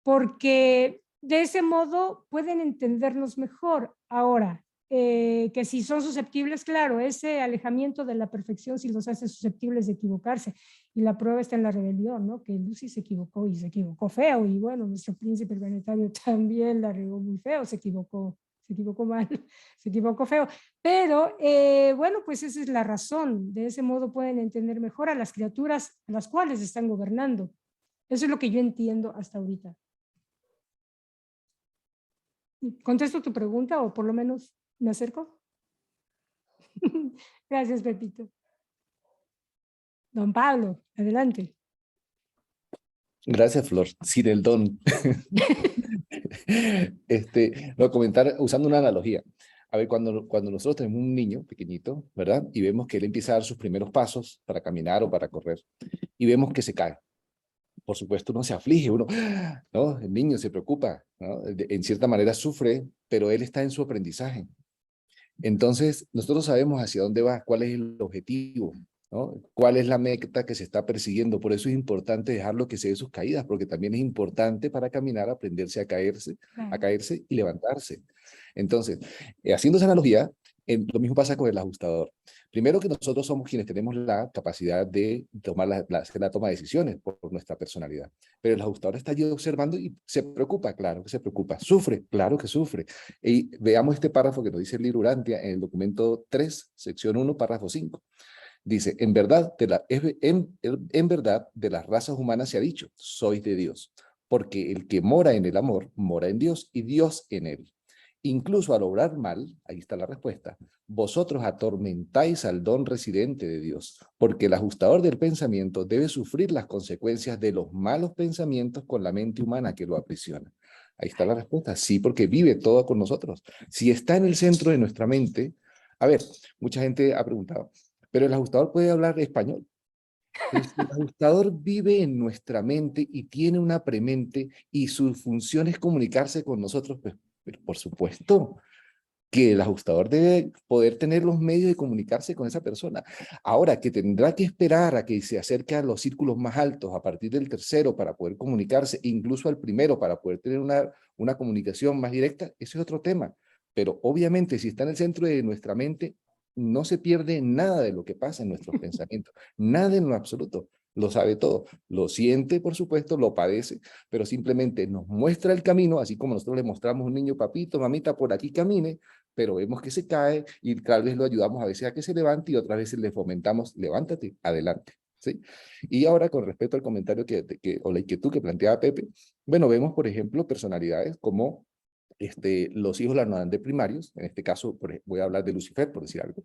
porque de ese modo pueden entendernos mejor. Ahora, que si son susceptibles, claro, ese alejamiento de la perfección sí los hace susceptibles de equivocarse, y la prueba está en la rebelión, ¿no? Que Lucy se equivocó y se equivocó feo, y bueno, nuestro príncipe planetario también la regó muy feo, se equivocó mal, se equivocó feo, pero bueno, pues esa es la razón. De ese modo pueden entender mejor a las criaturas a las cuales están gobernando. Eso es lo que yo entiendo hasta ahorita. ¿Contesto tu pregunta o por lo menos me acerco? Gracias, Pepito. Don Pablo, adelante. Gracias, Flor. Sin el don. Lo comentar usando una analogía. A ver, cuando nosotros tenemos un niño pequeñito, ¿verdad? Y vemos que él empieza a dar sus primeros pasos para caminar o para correr, y vemos que se cae. Por supuesto, uno se aflige, ¿no? El niño se preocupa, ¿no? En cierta manera sufre, pero él está en su aprendizaje. Entonces, nosotros sabemos hacia dónde va, cuál es el objetivo, ¿no? ¿Cuál es la meta que se está persiguiendo? Por eso es importante dejarlo que se dé sus caídas, porque también es importante para caminar aprenderse a caerse y levantarse. Entonces, haciendo esa analogía, lo mismo pasa con el ajustador. Primero, que nosotros somos quienes tenemos la capacidad de tomar hacer la toma de decisiones por nuestra personalidad. Pero el ajustador está allí observando y se preocupa, claro que se preocupa. Sufre, claro que sufre. Y veamos este párrafo que nos dice el libro Urantia en el documento 3, sección 1, párrafo 5. Dice, en verdad, en verdad, de las razas humanas se ha dicho, sois de Dios, porque el que mora en el amor, mora en Dios y Dios en él. Incluso al obrar mal, ahí está la respuesta, vosotros atormentáis al don residente de Dios, porque el ajustador del pensamiento debe sufrir las consecuencias de los malos pensamientos con la mente humana que lo aprisiona. Ahí está la respuesta, sí, porque vive todo con nosotros. Si está en el centro de nuestra mente, a ver, mucha gente ha preguntado, pero el ajustador puede hablar español. Pues el ajustador vive en nuestra mente y tiene una premente y su función es comunicarse con nosotros, pues, pero por supuesto que el ajustador debe poder tener los medios de comunicarse con esa persona. Ahora, que tendrá que esperar a que se acerque a los círculos más altos, a partir del tercero para poder comunicarse, incluso al primero para poder tener una comunicación más directa, ese es otro tema. Pero obviamente si está en el centro de nuestra mente, no se pierde nada de lo que pasa en nuestros pensamientos, nada en lo absoluto. Lo sabe todo, lo siente, por supuesto, lo padece, pero simplemente nos muestra el camino, así como nosotros le mostramos a un niño, papito, mamita, por aquí camine, pero vemos que se cae y tal vez lo ayudamos a veces a que se levante y otras veces le fomentamos, levántate, adelante. ¿Sí? Y ahora con respecto al comentario o la inquietud que planteaba Pepe, bueno, vemos, por ejemplo, personalidades como los hijos de primarios, en este caso voy a hablar de Lucifer, por decir algo,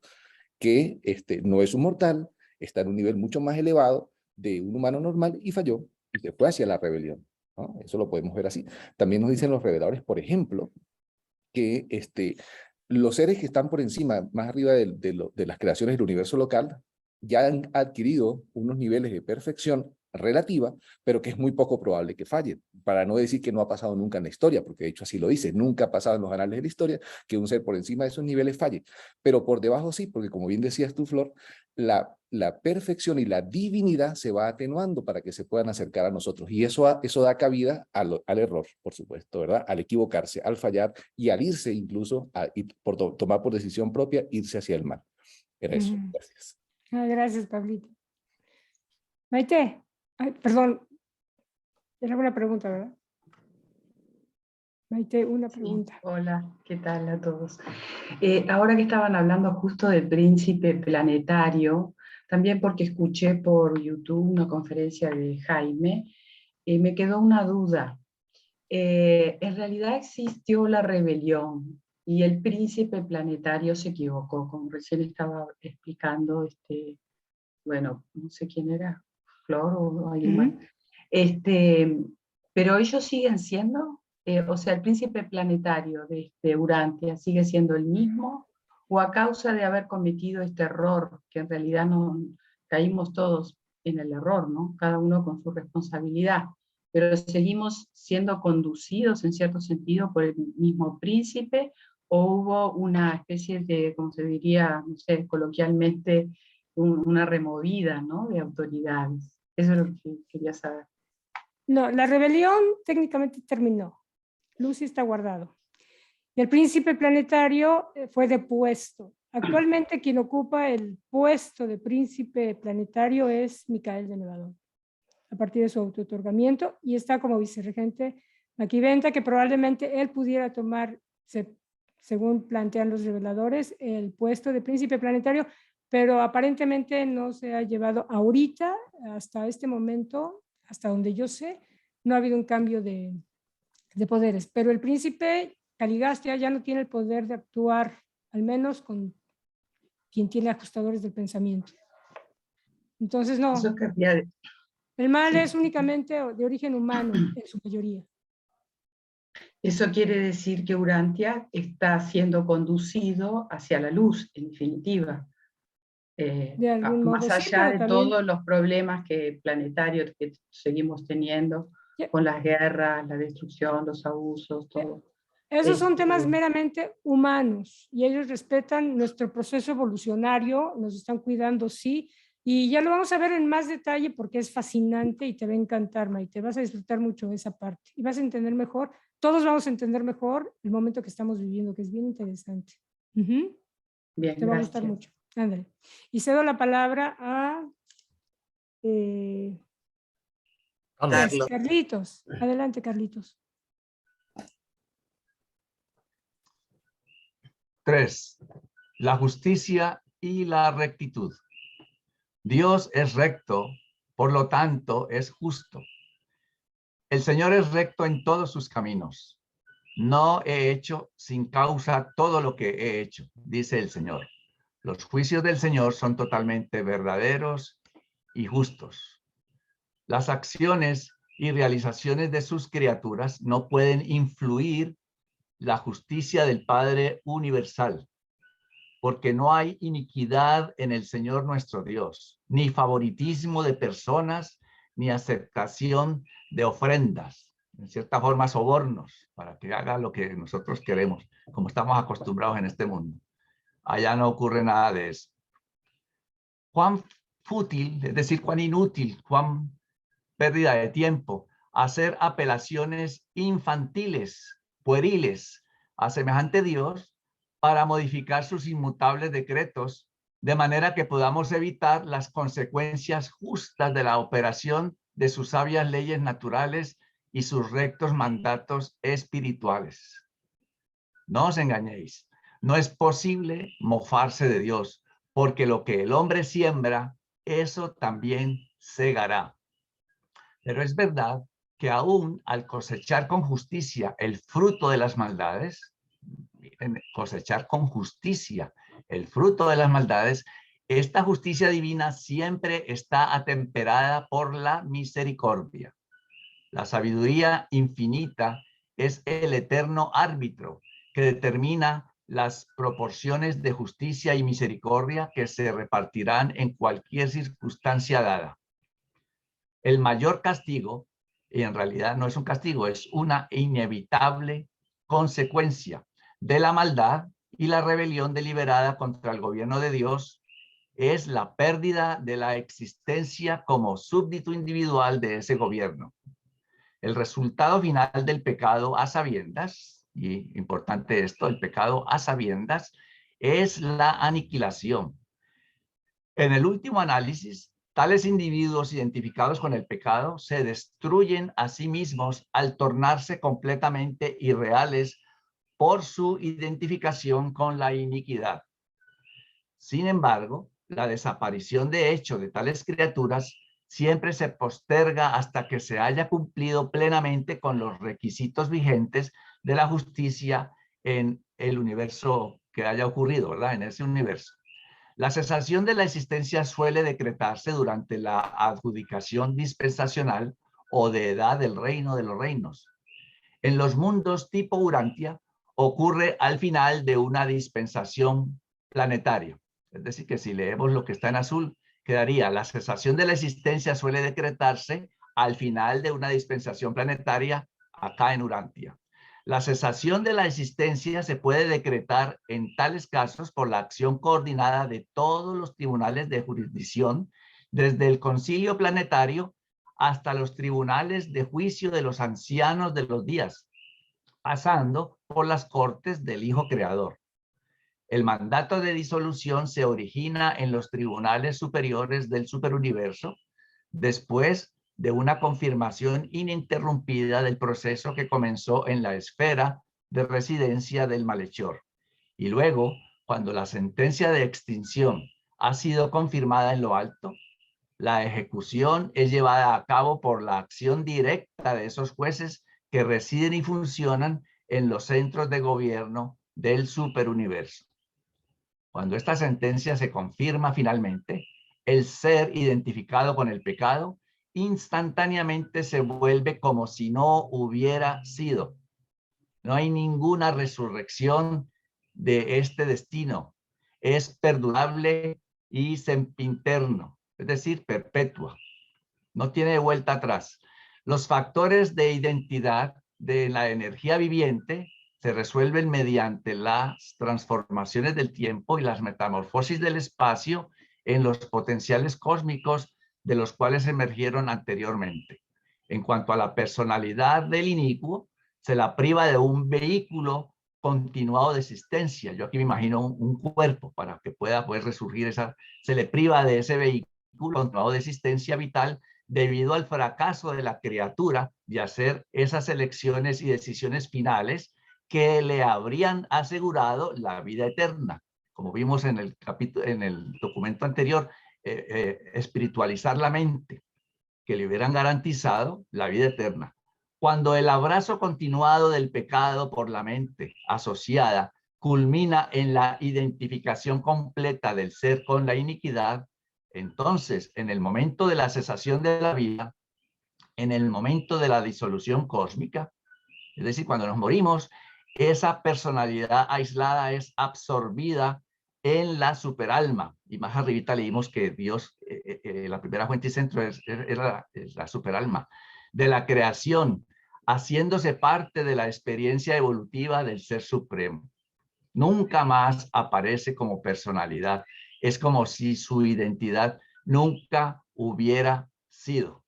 que no es un mortal, está en un nivel mucho más elevado de un humano normal y falló y se fue hacia la rebelión, ¿no? Eso lo podemos ver así. También nos dicen los reveladores, por ejemplo, que los seres que están por encima, más arriba de las creaciones del universo local, ya han adquirido unos niveles de perfección relativa, pero que es muy poco probable que falle, para no decir que no ha pasado nunca en la historia, porque de hecho así lo dice, nunca ha pasado en los anales de la historia que un ser por encima de esos niveles falle, pero por debajo sí, porque como bien decías tú, Flor, la perfección y la divinidad se va atenuando para que se puedan acercar a nosotros, y eso da cabida al error, por supuesto, ¿verdad? Al equivocarse, al fallar y al irse incluso, tomar por decisión propia, irse hacia el mal. Era eso. Gracias. Gracias, Pablito. Maite, perdón, era una pregunta, ¿verdad? Maite, una pregunta. Sí, hola, ¿qué tal a todos? Ahora que estaban hablando justo del príncipe planetario, también porque escuché por YouTube una conferencia de Jaime, me quedó una duda. En realidad existió la rebelión y el príncipe planetario se equivocó, como recién estaba explicando, bueno, no sé quién era, Flor o alguien más. Pero ellos siguen siendo, o sea, el príncipe planetario de Urantia sigue siendo el mismo, o a causa de haber cometido este error, que en realidad no caímos todos en el error, ¿no? Cada uno con su responsabilidad, pero seguimos siendo conducidos en cierto sentido por el mismo príncipe, o hubo una especie de, como se diría, no sé, coloquialmente, una removida, ¿no?, de autoridades. Eso es lo que quería saber. No, la rebelión técnicamente terminó. Lucy está guardado. Y el príncipe planetario fue depuesto. Actualmente quien ocupa el puesto de príncipe planetario es Micael de Nevadón, a partir de su autootorgamiento, y está como vicerregente Maquiventa, que probablemente él pudiera tomar, según plantean los reveladores, el puesto de príncipe planetario, pero aparentemente no se ha llevado ahorita, hasta este momento, hasta donde yo sé, no ha habido un cambio de poderes, pero el príncipe Caligastia ya no tiene el poder de actuar, al menos con quien tiene ajustadores del pensamiento. Entonces, no. Eso cambia. El mal es únicamente de origen humano, en su mayoría. Eso quiere decir que Urantia está siendo conducido hacia la luz, en definitiva. De algún modo, más sí, allá de también, todos los problemas planetarios que seguimos teniendo, con las guerras, la destrucción, los abusos, todo. Esos son temas meramente humanos y ellos respetan nuestro proceso evolucionario, nos están cuidando, sí, y ya lo vamos a ver en más detalle porque es fascinante y te va a encantar, Maite, vas a disfrutar mucho de esa parte y vas a entender mejor, todos vamos a entender mejor el momento que estamos viviendo, que es bien interesante. Bien, te va a gustar mucho. Ándale. Y cedo la palabra a Carlitos. Adelante, Carlitos. 3. La justicia y la rectitud. Dios es recto, por lo tanto es justo. El Señor es recto en todos sus caminos. No he hecho sin causa todo lo que he hecho, dice el Señor. Los juicios del Señor son totalmente verdaderos y justos. Las acciones y realizaciones de sus criaturas no pueden influir la justicia del Padre universal, porque no hay iniquidad en el Señor nuestro Dios, ni favoritismo de personas, ni aceptación de ofrendas, en cierta forma sobornos, para que haga lo que nosotros queremos, como estamos acostumbrados en este mundo. Allá no ocurre nada de eso. Cuán fútil, es decir, cuán inútil, cuán pérdida de tiempo, hacer apelaciones infantiles, pueriles, a semejante Dios para modificar sus inmutables decretos, de manera que podamos evitar las consecuencias justas de la operación de sus sabias leyes naturales y sus rectos mandatos espirituales. No os engañéis, no es posible mofarse de Dios, porque lo que el hombre siembra, eso también segará. Pero es verdad que aún al cosechar con justicia el fruto de las maldades, cosechar con justicia el fruto de las maldades, esta justicia divina siempre está atemperada por la misericordia. La sabiduría infinita es el eterno árbitro que determina las proporciones de justicia y misericordia que se repartirán en cualquier circunstancia dada. El mayor castigo, y en realidad no es un castigo, es una inevitable consecuencia de la maldad y la rebelión deliberada contra el gobierno de Dios, es la pérdida de la existencia como súbdito individual de ese gobierno. El resultado final del pecado a sabiendas, y importante esto, el pecado a sabiendas, es la aniquilación. En el último análisis, tales individuos identificados con el pecado se destruyen a sí mismos al tornarse completamente irreales por su identificación con la iniquidad. Sin embargo, la desaparición de hecho de tales criaturas siempre se posterga hasta que se haya cumplido plenamente con los requisitos vigentes de la justicia en el universo que haya ocurrido, ¿verdad? En ese universo. La cesación de la existencia suele decretarse durante la adjudicación dispensacional o de edad del reino de los reinos. En los mundos tipo Urantia ocurre al final de una dispensación planetaria. Es decir, que si leemos lo que está en azul, quedaría: la cesación de la existencia suele decretarse al final de una dispensación planetaria acá en Urantia. La cesación de la existencia se puede decretar en tales casos por la acción coordinada de todos los tribunales de jurisdicción, desde el concilio planetario hasta los tribunales de juicio de los ancianos de los días, pasando por las cortes del Hijo Creador. El mandato de disolución se origina en los tribunales superiores del superuniverso, después de una confirmación ininterrumpida del proceso que comenzó en la esfera de residencia del malhechor. Y luego, cuando la sentencia de extinción ha sido confirmada en lo alto, la ejecución es llevada a cabo por la acción directa de esos jueces que residen y funcionan en los centros de gobierno del superuniverso. Cuando esta sentencia se confirma finalmente, el ser identificado con el pecado instantáneamente se vuelve como si no hubiera sido. No hay ninguna resurrección de este destino. Es perdurable y sempiterno, es decir, perpetua. No tiene vuelta atrás. Los factores de identidad de la energía viviente se resuelven mediante las transformaciones del tiempo y las metamorfosis del espacio en los potenciales cósmicos de los cuales emergieron anteriormente. En cuanto a la personalidad del inicuo, se la priva de un vehículo continuado de existencia. Yo aquí me imagino un cuerpo para que pueda resurgir se le priva de ese vehículo continuado de existencia vital debido al fracaso de la criatura de hacer esas elecciones y decisiones finales que le habrían asegurado la vida eterna. Como vimos en el capítulo, en el documento anterior, espiritualizar la mente, que le hubieran garantizado la vida eterna. Cuando el abrazo continuado del pecado por la mente asociada culmina en la identificación completa del ser con la iniquidad, entonces, en el momento de la cesación de la vida, en el momento de la disolución cósmica, es decir, cuando nos morimos, esa personalidad aislada es absorbida en la superalma. Y más arribita leímos que Dios, la primera fuente y centro es la superalma de la creación, haciéndose parte de la experiencia evolutiva del Ser Supremo. Nunca más aparece como personalidad. Es como si su identidad nunca hubiera sido.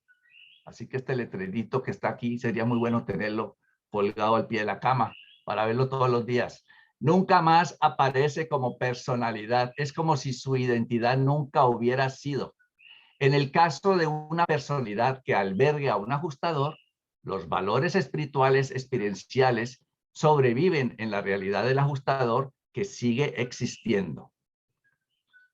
Así que este letrerito que está aquí sería muy bueno tenerlo colgado al pie de la cama para verlo todos los días. Nunca más aparece como personalidad. Es como si su identidad nunca hubiera sido. En el caso de una personalidad que albergue a un ajustador, los valores espirituales experienciales sobreviven en la realidad del ajustador que sigue existiendo.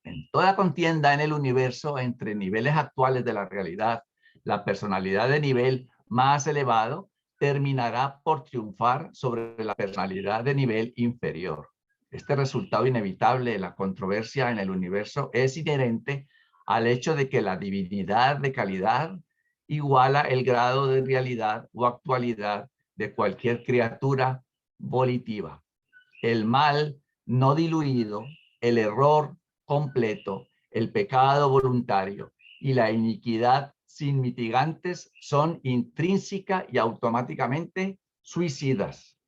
En toda contienda en el universo entre niveles actuales de la realidad, la personalidad de nivel más elevado terminará por triunfar sobre la personalidad de nivel inferior. Este resultado inevitable de la controversia en el universo es inherente al hecho de que la divinidad de calidad iguala el grado de realidad o actualidad de cualquier criatura volitiva. El mal no diluido, el error completo, el pecado voluntario y la iniquidad sin mitigantes son intrínseca y automáticamente suicidas.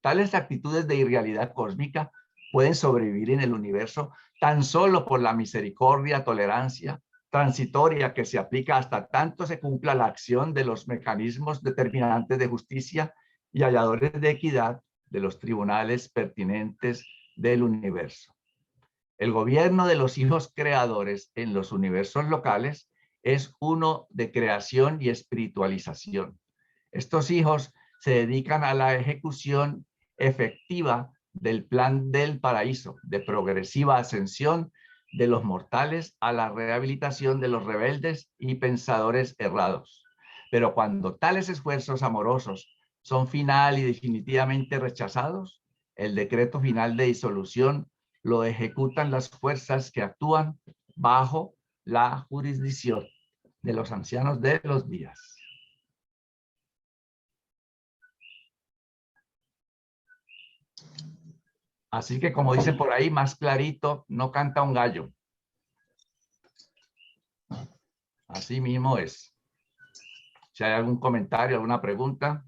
Tales actitudes de irrealidad cósmica pueden sobrevivir en el universo tan solo por la misericordia, tolerancia transitoria que se aplica hasta tanto se cumpla la acción de los mecanismos determinantes de justicia y halladores de equidad de los tribunales pertinentes del universo. El gobierno de los hijos creadores en los universos locales es uno de creación y espiritualización. Estos hijos se dedican a la ejecución efectiva del plan del paraíso, de progresiva ascensión de los mortales a la rehabilitación de los rebeldes y pensadores errados. Pero cuando tales esfuerzos amorosos son final y definitivamente rechazados, el decreto final de disolución lo ejecutan las fuerzas que actúan bajo la jurisdicción de los ancianos de los días. Así que, como dicen por ahí, más clarito, no canta un gallo. Así mismo es. Si hay algún comentario, alguna pregunta.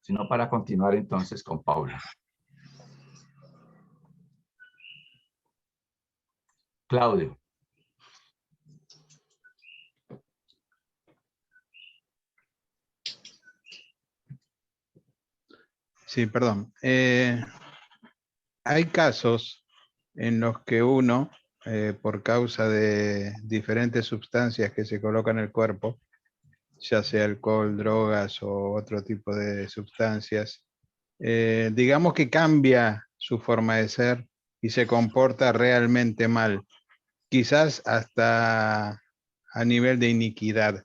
Si no, para continuar entonces con Paula. Claudio. Sí, perdón. Hay casos en los que uno, por causa de diferentes sustancias que se colocan en el cuerpo, ya sea alcohol, drogas o otro tipo de sustancias, digamos que cambia su forma de ser y se comporta realmente mal, quizás hasta a nivel de iniquidad.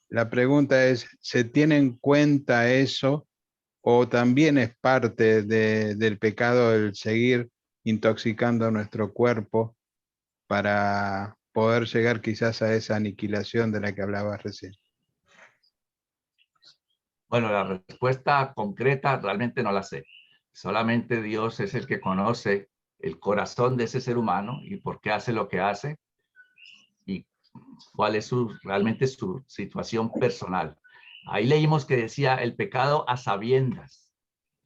La pregunta es, ¿se tiene en cuenta eso o también es parte del pecado el seguir intoxicando nuestro cuerpo para poder llegar quizás a esa aniquilación de la que hablabas recién? Bueno, la respuesta concreta realmente no la sé. Solamente Dios es el que conoce el corazón de ese ser humano y por qué hace lo que hace y cuál es realmente su situación personal. Ahí leímos que decía el pecado a sabiendas,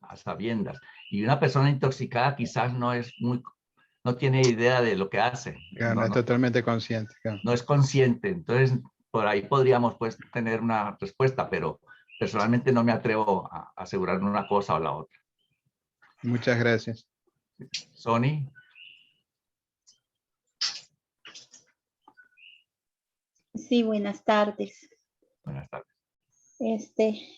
a sabiendas. Y una persona intoxicada quizás no tiene idea de lo que hace. Claro, no es totalmente consciente. Claro. No es consciente. Entonces, por ahí podríamos pues tener una respuesta, pero personalmente no me atrevo a asegurar una cosa o la otra. Muchas gracias. Sony. Sí, buenas tardes. Buenas tardes.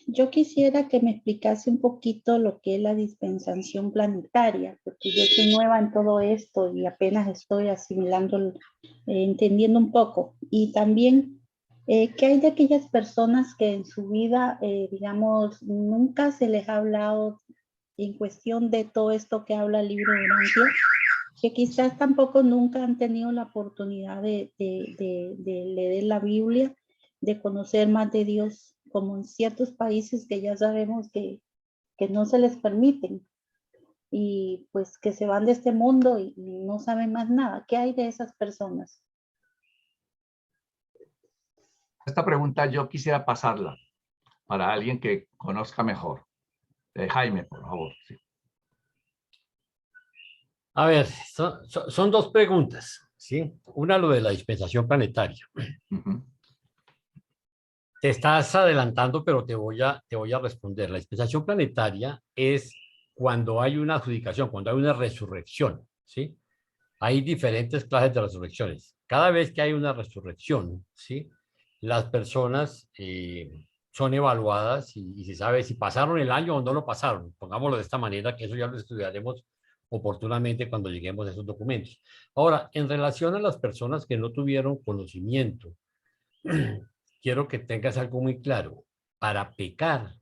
Yo quisiera que me explicase un poquito lo que es la dispensación planetaria, porque yo soy nueva en todo esto y apenas estoy asimilando, entendiendo un poco. Y también, ¿qué hay de aquellas personas que en su vida, digamos, nunca se les ha hablado en cuestión de todo esto que habla el libro de Urantia, que quizás tampoco nunca han tenido la oportunidad de leer la Biblia, de conocer más de Dios, como en ciertos países que ya sabemos que no se les permiten, y pues que se van de este mundo y no saben más nada? ¿Qué hay de esas personas? Esta pregunta yo quisiera pasarla para alguien que conozca mejor. Jaime, por favor. Sí. A ver, son dos preguntas, ¿sí? Una, lo de la dispensación planetaria. Te estás adelantando, pero te voy a responder. La dispensación planetaria es cuando hay una adjudicación, cuando hay una resurrección, ¿sí? Hay diferentes clases de resurrecciones. Cada vez que hay una resurrección, ¿sí? Las personas son evaluadas y se sabe si pasaron el año o no lo pasaron. Pongámoslo de esta manera, que eso ya lo estudiaremos oportunamente cuando lleguemos a esos documentos. Ahora, en relación a las personas que no tuvieron conocimiento, quiero que tengas algo muy claro. Para pecar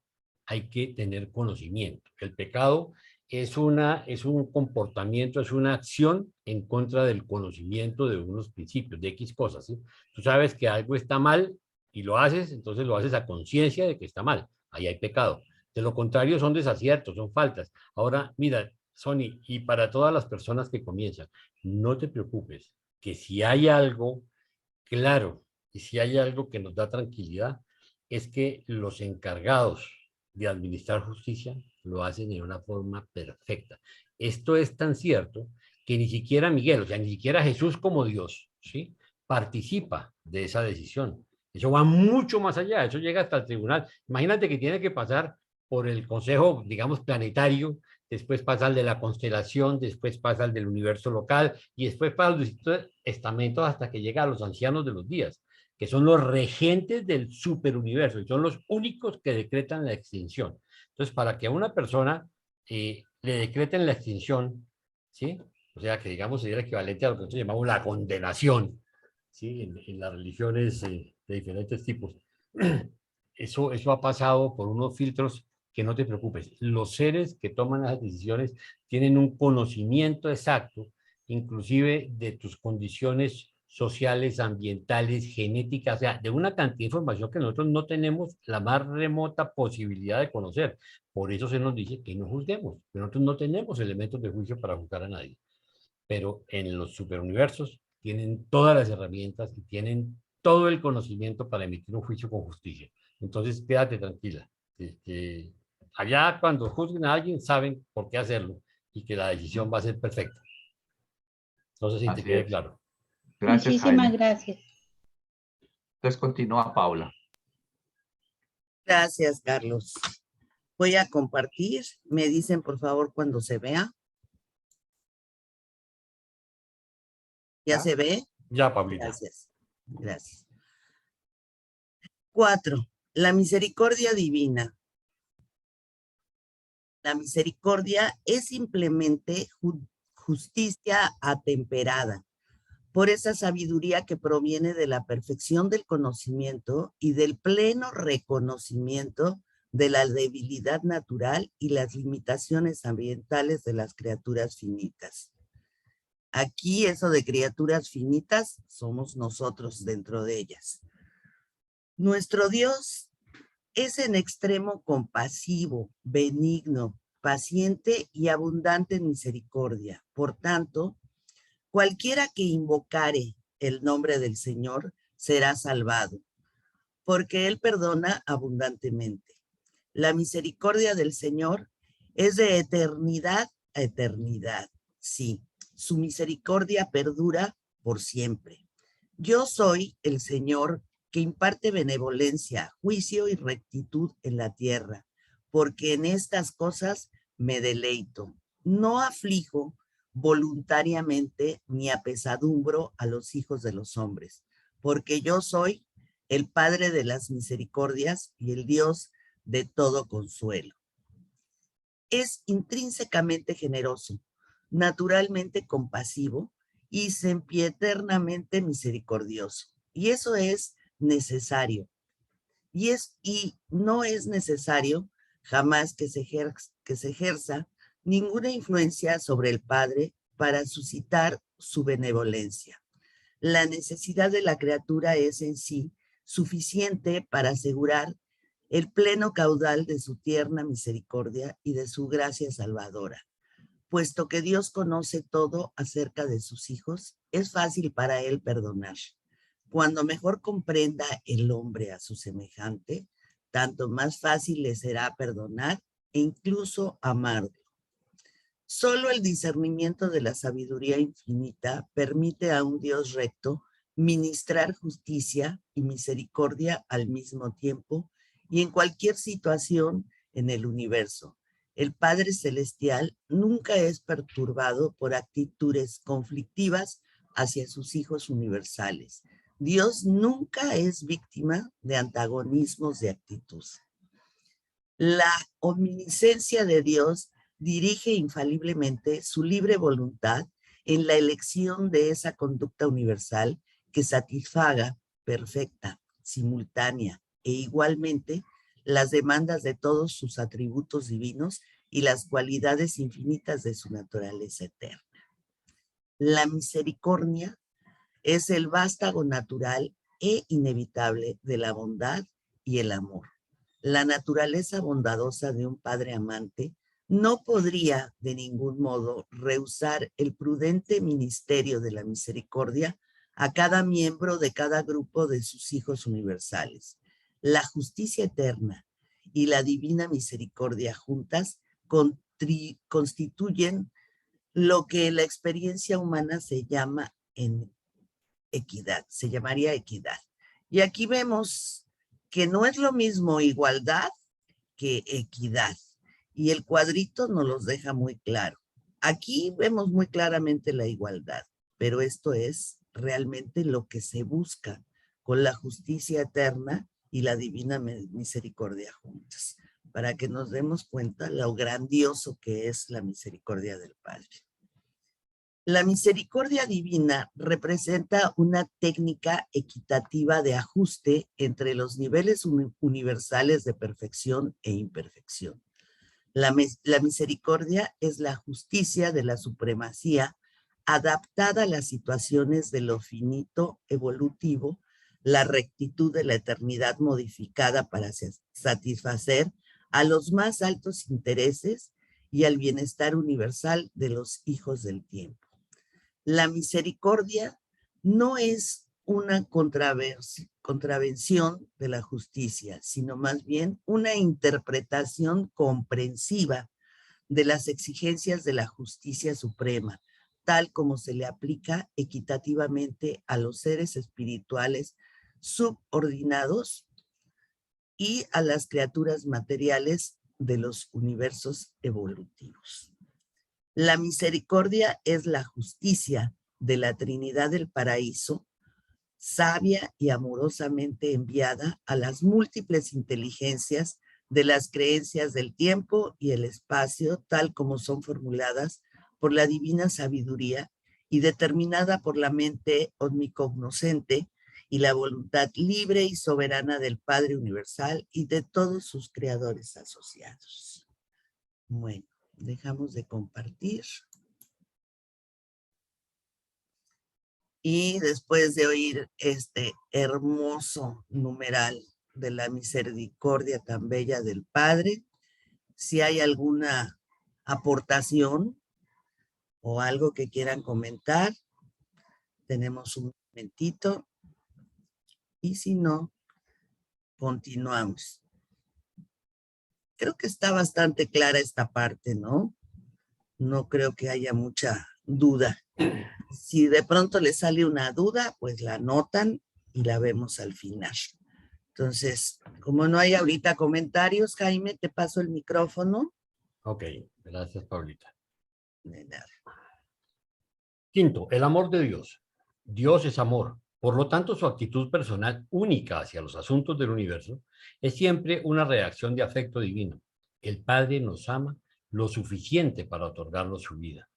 hay que tener conocimiento. El pecado es un comportamiento, es una acción en contra del conocimiento de unos principios, de X cosas, ¿sí? Tú sabes que algo está mal y lo haces, entonces lo haces a conciencia de que está mal. Ahí hay pecado. De lo contrario, son desaciertos, son faltas. Ahora, mira, Sony, y para todas las personas que comienzan, no te preocupes. que si hay algo claro y si hay algo que nos da tranquilidad, es que los encargados de administrar justicia lo hacen de una forma perfecta. Esto es tan cierto que ni siquiera Miguel, o sea, ni siquiera Jesús como Dios, ¿sí?, participa de esa decisión. Eso va mucho más allá, eso llega hasta el tribunal. Imagínate que tiene que pasar por el consejo, digamos, planetario, después pasa al de la constelación, después pasa al del universo local y después pasa a los distintos estamentos hasta que llega a los ancianos de los días, que son los regentes del superuniverso y son los únicos que decretan la extinción. Entonces, para que a una persona le decreten la extinción, ¿sí?, o sea, que digamos sería el equivalente a lo que nosotros llamamos la condenación, ¿sí?, en las religiones de diferentes tipos. Eso ha pasado por unos filtros que no te preocupes. Los seres que toman las decisiones tienen un conocimiento exacto, inclusive de tus condiciones sociales, ambientales, genéticas, o sea, de una cantidad de información que nosotros no tenemos la más remota posibilidad de conocer. Por eso se nos dice que no juzguemos, que nosotros no tenemos elementos de juicio para juzgar a nadie. Pero en los superuniversos tienen todas las herramientas y tienen todo el conocimiento para emitir un juicio con justicia. Entonces, quédate tranquila. Que allá cuando juzguen a alguien saben por qué hacerlo y que la decisión va a ser perfecta. No sé si te quede claro. Gracias, Muchísimas Jaime. gracias. Entonces continúa Paula. Gracias, Carlos. Voy a compartir. Me dicen, por favor, cuando se vea. ¿Ya se ve? Ya, Pablita. Gracias. Gracias. 4. La misericordia divina. La misericordia es simplemente justicia atemperada por esa sabiduría que proviene de la perfección del conocimiento y del pleno reconocimiento de la debilidad natural y las limitaciones ambientales de las criaturas finitas. Aquí eso de criaturas finitas somos nosotros dentro de ellas. Nuestro Dios es en extremo compasivo, benigno, paciente y abundante en misericordia. Por tanto, cualquiera que invocare el nombre del Señor será salvado, porque Él perdona abundantemente. La misericordia del Señor es de eternidad a eternidad. Sí, su misericordia perdura por siempre. Yo soy el Señor que imparte benevolencia, juicio y rectitud en la tierra, porque en estas cosas me deleito. No aflijo voluntariamente ni apesadumbro a los hijos de los hombres, porque yo soy el Padre de las misericordias y el Dios de todo consuelo. Es intrínsecamente generoso, naturalmente compasivo y sempiternamente misericordioso. Y eso es necesario. Y no es necesario jamás que se ejerza ninguna influencia sobre el Padre para suscitar su benevolencia. La necesidad de la criatura es en sí suficiente para asegurar el pleno caudal de su tierna misericordia y de su gracia salvadora. Puesto que Dios conoce todo acerca de sus hijos, es fácil para Él perdonar. Cuando mejor comprenda el hombre a su semejante, tanto más fácil le será perdonar e incluso amarlo. Solo el discernimiento de la sabiduría infinita permite a un Dios recto ministrar justicia y misericordia al mismo tiempo y en cualquier situación en el universo. El Padre Celestial nunca es perturbado por actitudes conflictivas hacia sus hijos universales. Dios nunca es víctima de antagonismos de actitud. La omnisciencia de Dios dirige infaliblemente su libre voluntad en la elección de esa conducta universal que satisfaga perfecta, simultánea e igualmente las demandas de todos sus atributos divinos y las cualidades infinitas de su naturaleza eterna. La misericordia es el vástago natural e inevitable de la bondad y el amor. La naturaleza bondadosa de un padre amante no podría de ningún modo rehusar el prudente ministerio de la misericordia a cada miembro de cada grupo de sus hijos universales. La justicia eterna y la divina misericordia juntas constituyen lo que la experiencia humana se llama en equidad, se llamaría equidad. Y aquí vemos que no es lo mismo igualdad que equidad. Y el cuadrito nos los deja muy claro. Aquí vemos muy claramente la igualdad, pero esto es realmente lo que se busca con la justicia eterna y la divina misericordia juntas, para que nos demos cuenta lo grandioso que es la misericordia del Padre. La misericordia divina representa una técnica equitativa de ajuste entre los niveles universales de perfección e imperfección. La misericordia es la justicia de la supremacía adaptada a las situaciones de lo finito evolutivo, la rectitud de la eternidad modificada para satisfacer a los más altos intereses y al bienestar universal de los hijos del tiempo. La misericordia no es una contravención de la justicia, sino más bien una interpretación comprensiva de las exigencias de la justicia suprema, tal como se le aplica equitativamente a los seres espirituales subordinados y a las criaturas materiales de los universos evolutivos. La misericordia es la justicia de la Trinidad del Paraíso, sabia y amorosamente enviada a las múltiples inteligencias de las creencias del tiempo y el espacio, tal como son formuladas por la divina sabiduría y determinada por la mente omnicognoscente y la voluntad libre y soberana del Padre Universal y de todos sus creadores asociados. Bueno, dejamos de compartir. Y después de oír este hermoso numeral de la misericordia tan bella del Padre, si hay alguna aportación o algo que quieran comentar, tenemos un momentito. Y si no, continuamos. Creo que está bastante clara esta parte, ¿no? No creo que haya mucha duda. Si de pronto les sale una duda, pues la anotan y la vemos al final. Entonces, como no hay ahorita comentarios, Jaime, te paso el micrófono. Ok, gracias, Paulita. De nada. Quinto, el amor de Dios. Dios es amor. Por lo tanto, su actitud personal única hacia los asuntos del universo es siempre una reacción de afecto divino. El Padre nos ama lo suficiente para otorgarnos su vida.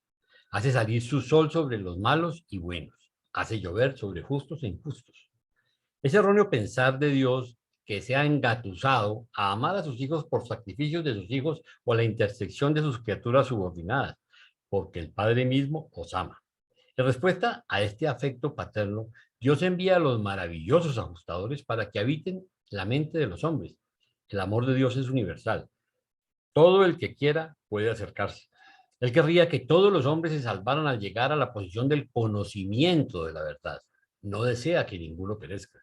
Hace salir su sol sobre los malos y buenos. Hace llover sobre justos e injustos. Es erróneo pensar de Dios que se ha engatusado a amar a sus hijos por sacrificios de sus hijos o la intersección de sus criaturas subordinadas, porque el Padre mismo os ama. En respuesta a este afecto paterno, Dios envía a los maravillosos ajustadores para que habiten la mente de los hombres. El amor de Dios es universal. Todo el que quiera puede acercarse. Él querría que todos los hombres se salvaran al llegar a la posición del conocimiento de la verdad. No desea que ninguno perezca.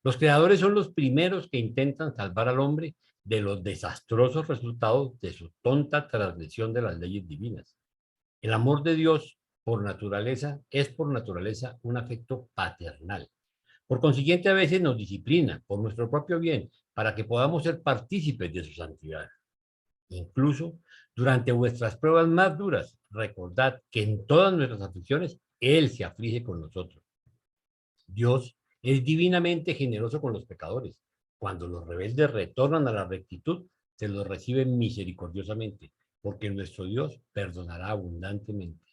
Los creadores son los primeros que intentan salvar al hombre de los desastrosos resultados de su tonta transgresión de las leyes divinas. El amor de Dios por naturaleza es por naturaleza un afecto paternal. Por consiguiente, a veces nos disciplina por nuestro propio bien para que podamos ser partícipes de su santidad. Incluso durante vuestras pruebas más duras, recordad que en todas nuestras aflicciones Él se aflige con nosotros. Dios es divinamente generoso con los pecadores. Cuando los rebeldes retornan a la rectitud, se los recibe misericordiosamente, porque nuestro Dios perdonará abundantemente.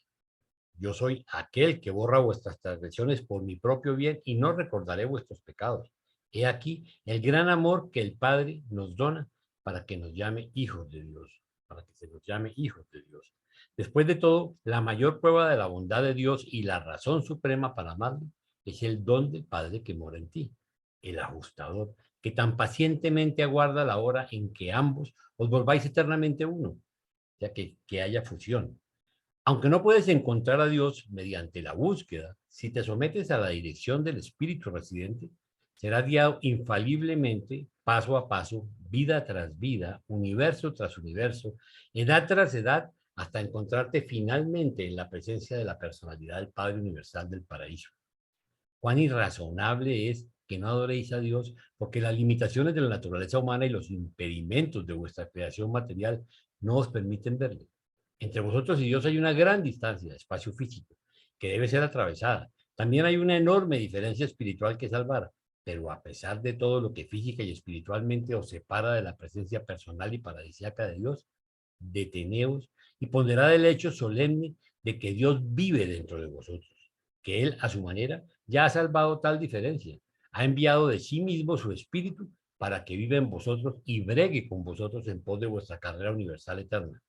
Yo soy aquel que borra vuestras transgresiones por mi propio bien y no recordaré vuestros pecados. He aquí el gran amor que el Padre nos dona para que nos llame hijos de Dios, para que se nos llame hijos de Dios. Después de todo, la mayor prueba de la bondad de Dios y la razón suprema para amarlo es el don del Padre que mora en ti, el ajustador, que tan pacientemente aguarda la hora en que ambos os volváis eternamente uno. sea, que haya fusión. Aunque no puedes encontrar a Dios mediante la búsqueda, si te sometes a la dirección del Espíritu residente, serás guiado infaliblemente, paso a paso, vida tras vida, universo tras universo, edad tras edad, hasta encontrarte finalmente en la presencia de la personalidad del Padre Universal del Paraíso. Cuán irrazonable es que no adoréis a Dios, porque las limitaciones de la naturaleza humana y los impedimentos de vuestra creación material no os permiten verle. Entre vosotros y Dios hay una gran distancia, espacio físico, que debe ser atravesada. También hay una enorme diferencia espiritual que salvar, pero a pesar de todo lo que física y espiritualmente os separa de la presencia personal y paradisíaca de Dios, deteneos y ponderad el hecho solemne de que Dios vive dentro de vosotros, que Él, a su manera, ya ha salvado tal diferencia. Ha enviado de sí mismo su Espíritu para que viva en vosotros y bregue con vosotros en pos de vuestra carrera universal eterna.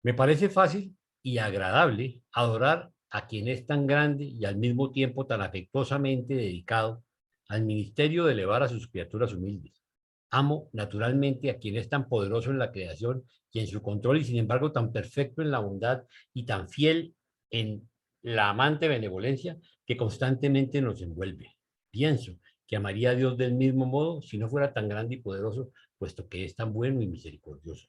Me parece fácil y agradable adorar a quien es tan grande y al mismo tiempo tan afectuosamente dedicado al ministerio de elevar a sus criaturas humildes. Amo naturalmente a quien es tan poderoso en la creación y en su control y sin embargo tan perfecto en la bondad y tan fiel en la amante benevolencia que constantemente nos envuelve. Pienso que amaría a Dios del mismo modo si no fuera tan grande y poderoso, puesto que es tan bueno y misericordioso.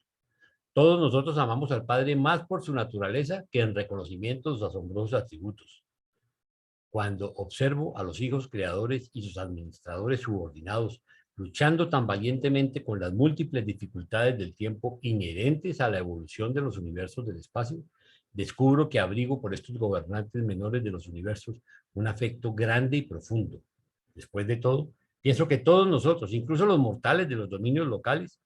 Todos nosotros amamos al Padre más por su naturaleza que en reconocimiento de sus asombrosos atributos. Cuando observo a los hijos creadores y sus administradores subordinados luchando tan valientemente con las múltiples dificultades del tiempo inherentes a la evolución de los universos del espacio, descubro que abrigo por estos gobernantes menores de los universos un afecto grande y profundo. Después de todo, pienso que todos nosotros, incluso los mortales de los dominios locales,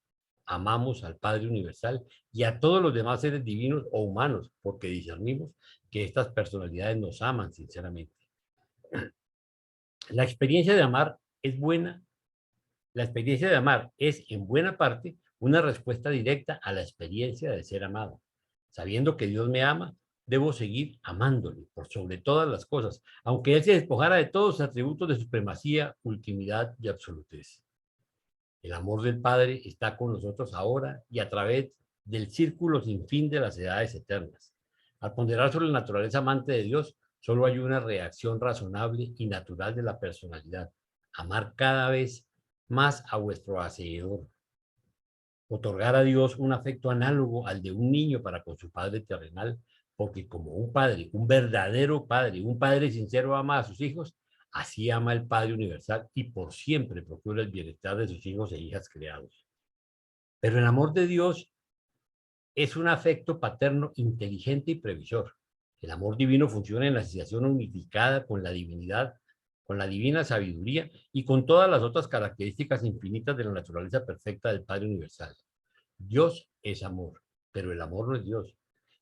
amamos al Padre Universal y a todos los demás seres divinos o humanos, porque discernimos que estas personalidades nos aman sinceramente. La experiencia de amar es buena. La experiencia de amar es, en buena parte, una respuesta directa a la experiencia de ser amado. Sabiendo que Dios me ama, debo seguir amándole por sobre todas las cosas, aunque Él se despojara de todos sus atributos de supremacía, ultimidad y absolutez. El amor del Padre está con nosotros ahora y a través del círculo sin fin de las edades eternas. Al ponderar sobre la naturaleza amante de Dios, solo hay una reacción razonable y natural de la personalidad: amar cada vez más a vuestro hacedor. Otorgar a Dios un afecto análogo al de un niño para con su padre terrenal, porque como un padre, un verdadero padre, un padre sincero ama a sus hijos, así ama el Padre Universal y por siempre procura el bienestar de sus hijos e hijas creados. Pero el amor de Dios es un afecto paterno inteligente y previsor. El amor divino funciona en la asociación unificada con la divinidad, con la divina sabiduría y con todas las otras características infinitas de la naturaleza perfecta del Padre Universal. Dios es amor, pero el amor no es Dios.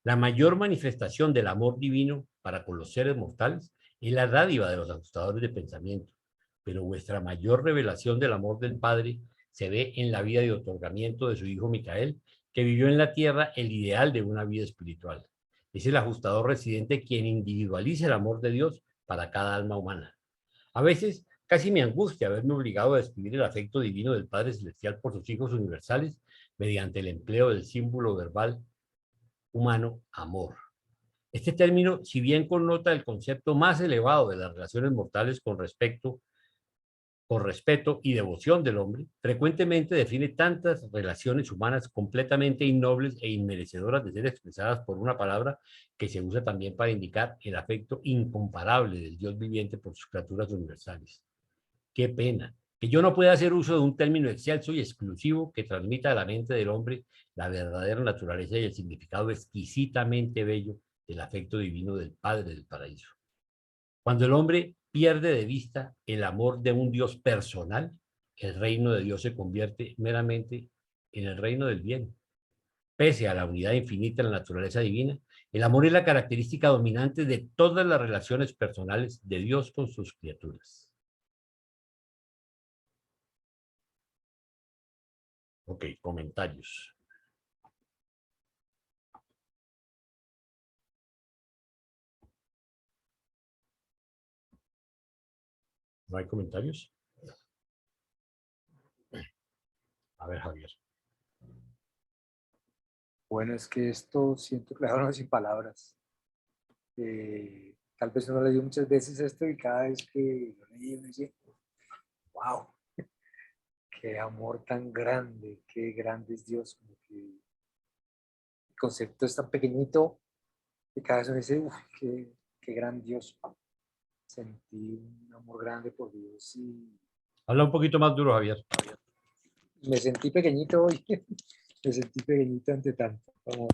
La mayor manifestación del amor divino para con los seres mortales es la dádiva de los ajustadores de pensamiento, pero vuestra mayor revelación del amor del Padre se ve en la vida de otorgamiento de su Hijo Micael, que vivió en la tierra el ideal de una vida espiritual. Es el ajustador residente quien individualiza el amor de Dios para cada alma humana. A veces casi me angustia haberme obligado a describir el afecto divino del Padre Celestial por sus hijos universales mediante el empleo del símbolo verbal humano amor. Este término, si bien connota el concepto más elevado de las relaciones mortales con respeto y devoción del hombre, frecuentemente define tantas relaciones humanas completamente innobles e inmerecedoras de ser expresadas por una palabra que se usa también para indicar el afecto incomparable del Dios viviente por sus criaturas universales. Qué pena que yo no pueda hacer uso de un término excelso y exclusivo que transmita a la mente del hombre la verdadera naturaleza y el significado exquisitamente bello del afecto divino del Padre del Paraíso. Cuando el hombre pierde de vista el amor de un Dios personal, el reino de Dios se convierte meramente en el reino del bien. Pese a la unidad infinita en la naturaleza divina, el amor es la característica dominante de todas las relaciones personales de Dios con sus criaturas. Ok, comentarios. ¿No hay comentarios? A ver, Javier. Bueno, es que esto siento que lo dejaron sin palabras. Tal vez uno le dio muchas veces esto y cada vez que lo leí uno dice, wow, qué amor tan grande, qué grande es Dios. Como que el concepto es tan pequeñito y cada vez uno dice, uff, qué grandioso. Sentí un amor grande por Dios y Habla un poquito más duro, Javier. me sentí pequeñito hoy. Me sentí pequeñito ante tanto amor.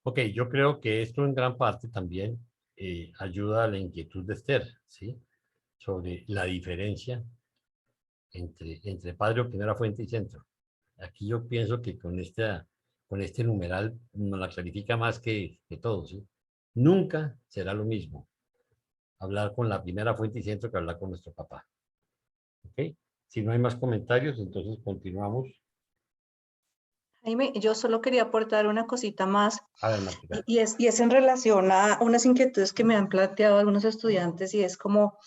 Ok, yo creo que esto en gran parte también ayuda a la inquietud de Esther, ¿sí? Sobre la diferencia entre Padre o Primera Fuente y Centro. Aquí yo pienso que con este numeral nos la clarifica más que todo, ¿sí? Nunca será lo mismo hablar con la Primera Fuente y Centro que hablar con nuestro papá. ¿Ok? Si no hay más comentarios, entonces continuamos. Jaime, yo solo quería aportar una cosita más, A ver, Martica. y es en relación a unas inquietudes que me han planteado algunos estudiantes, y es como,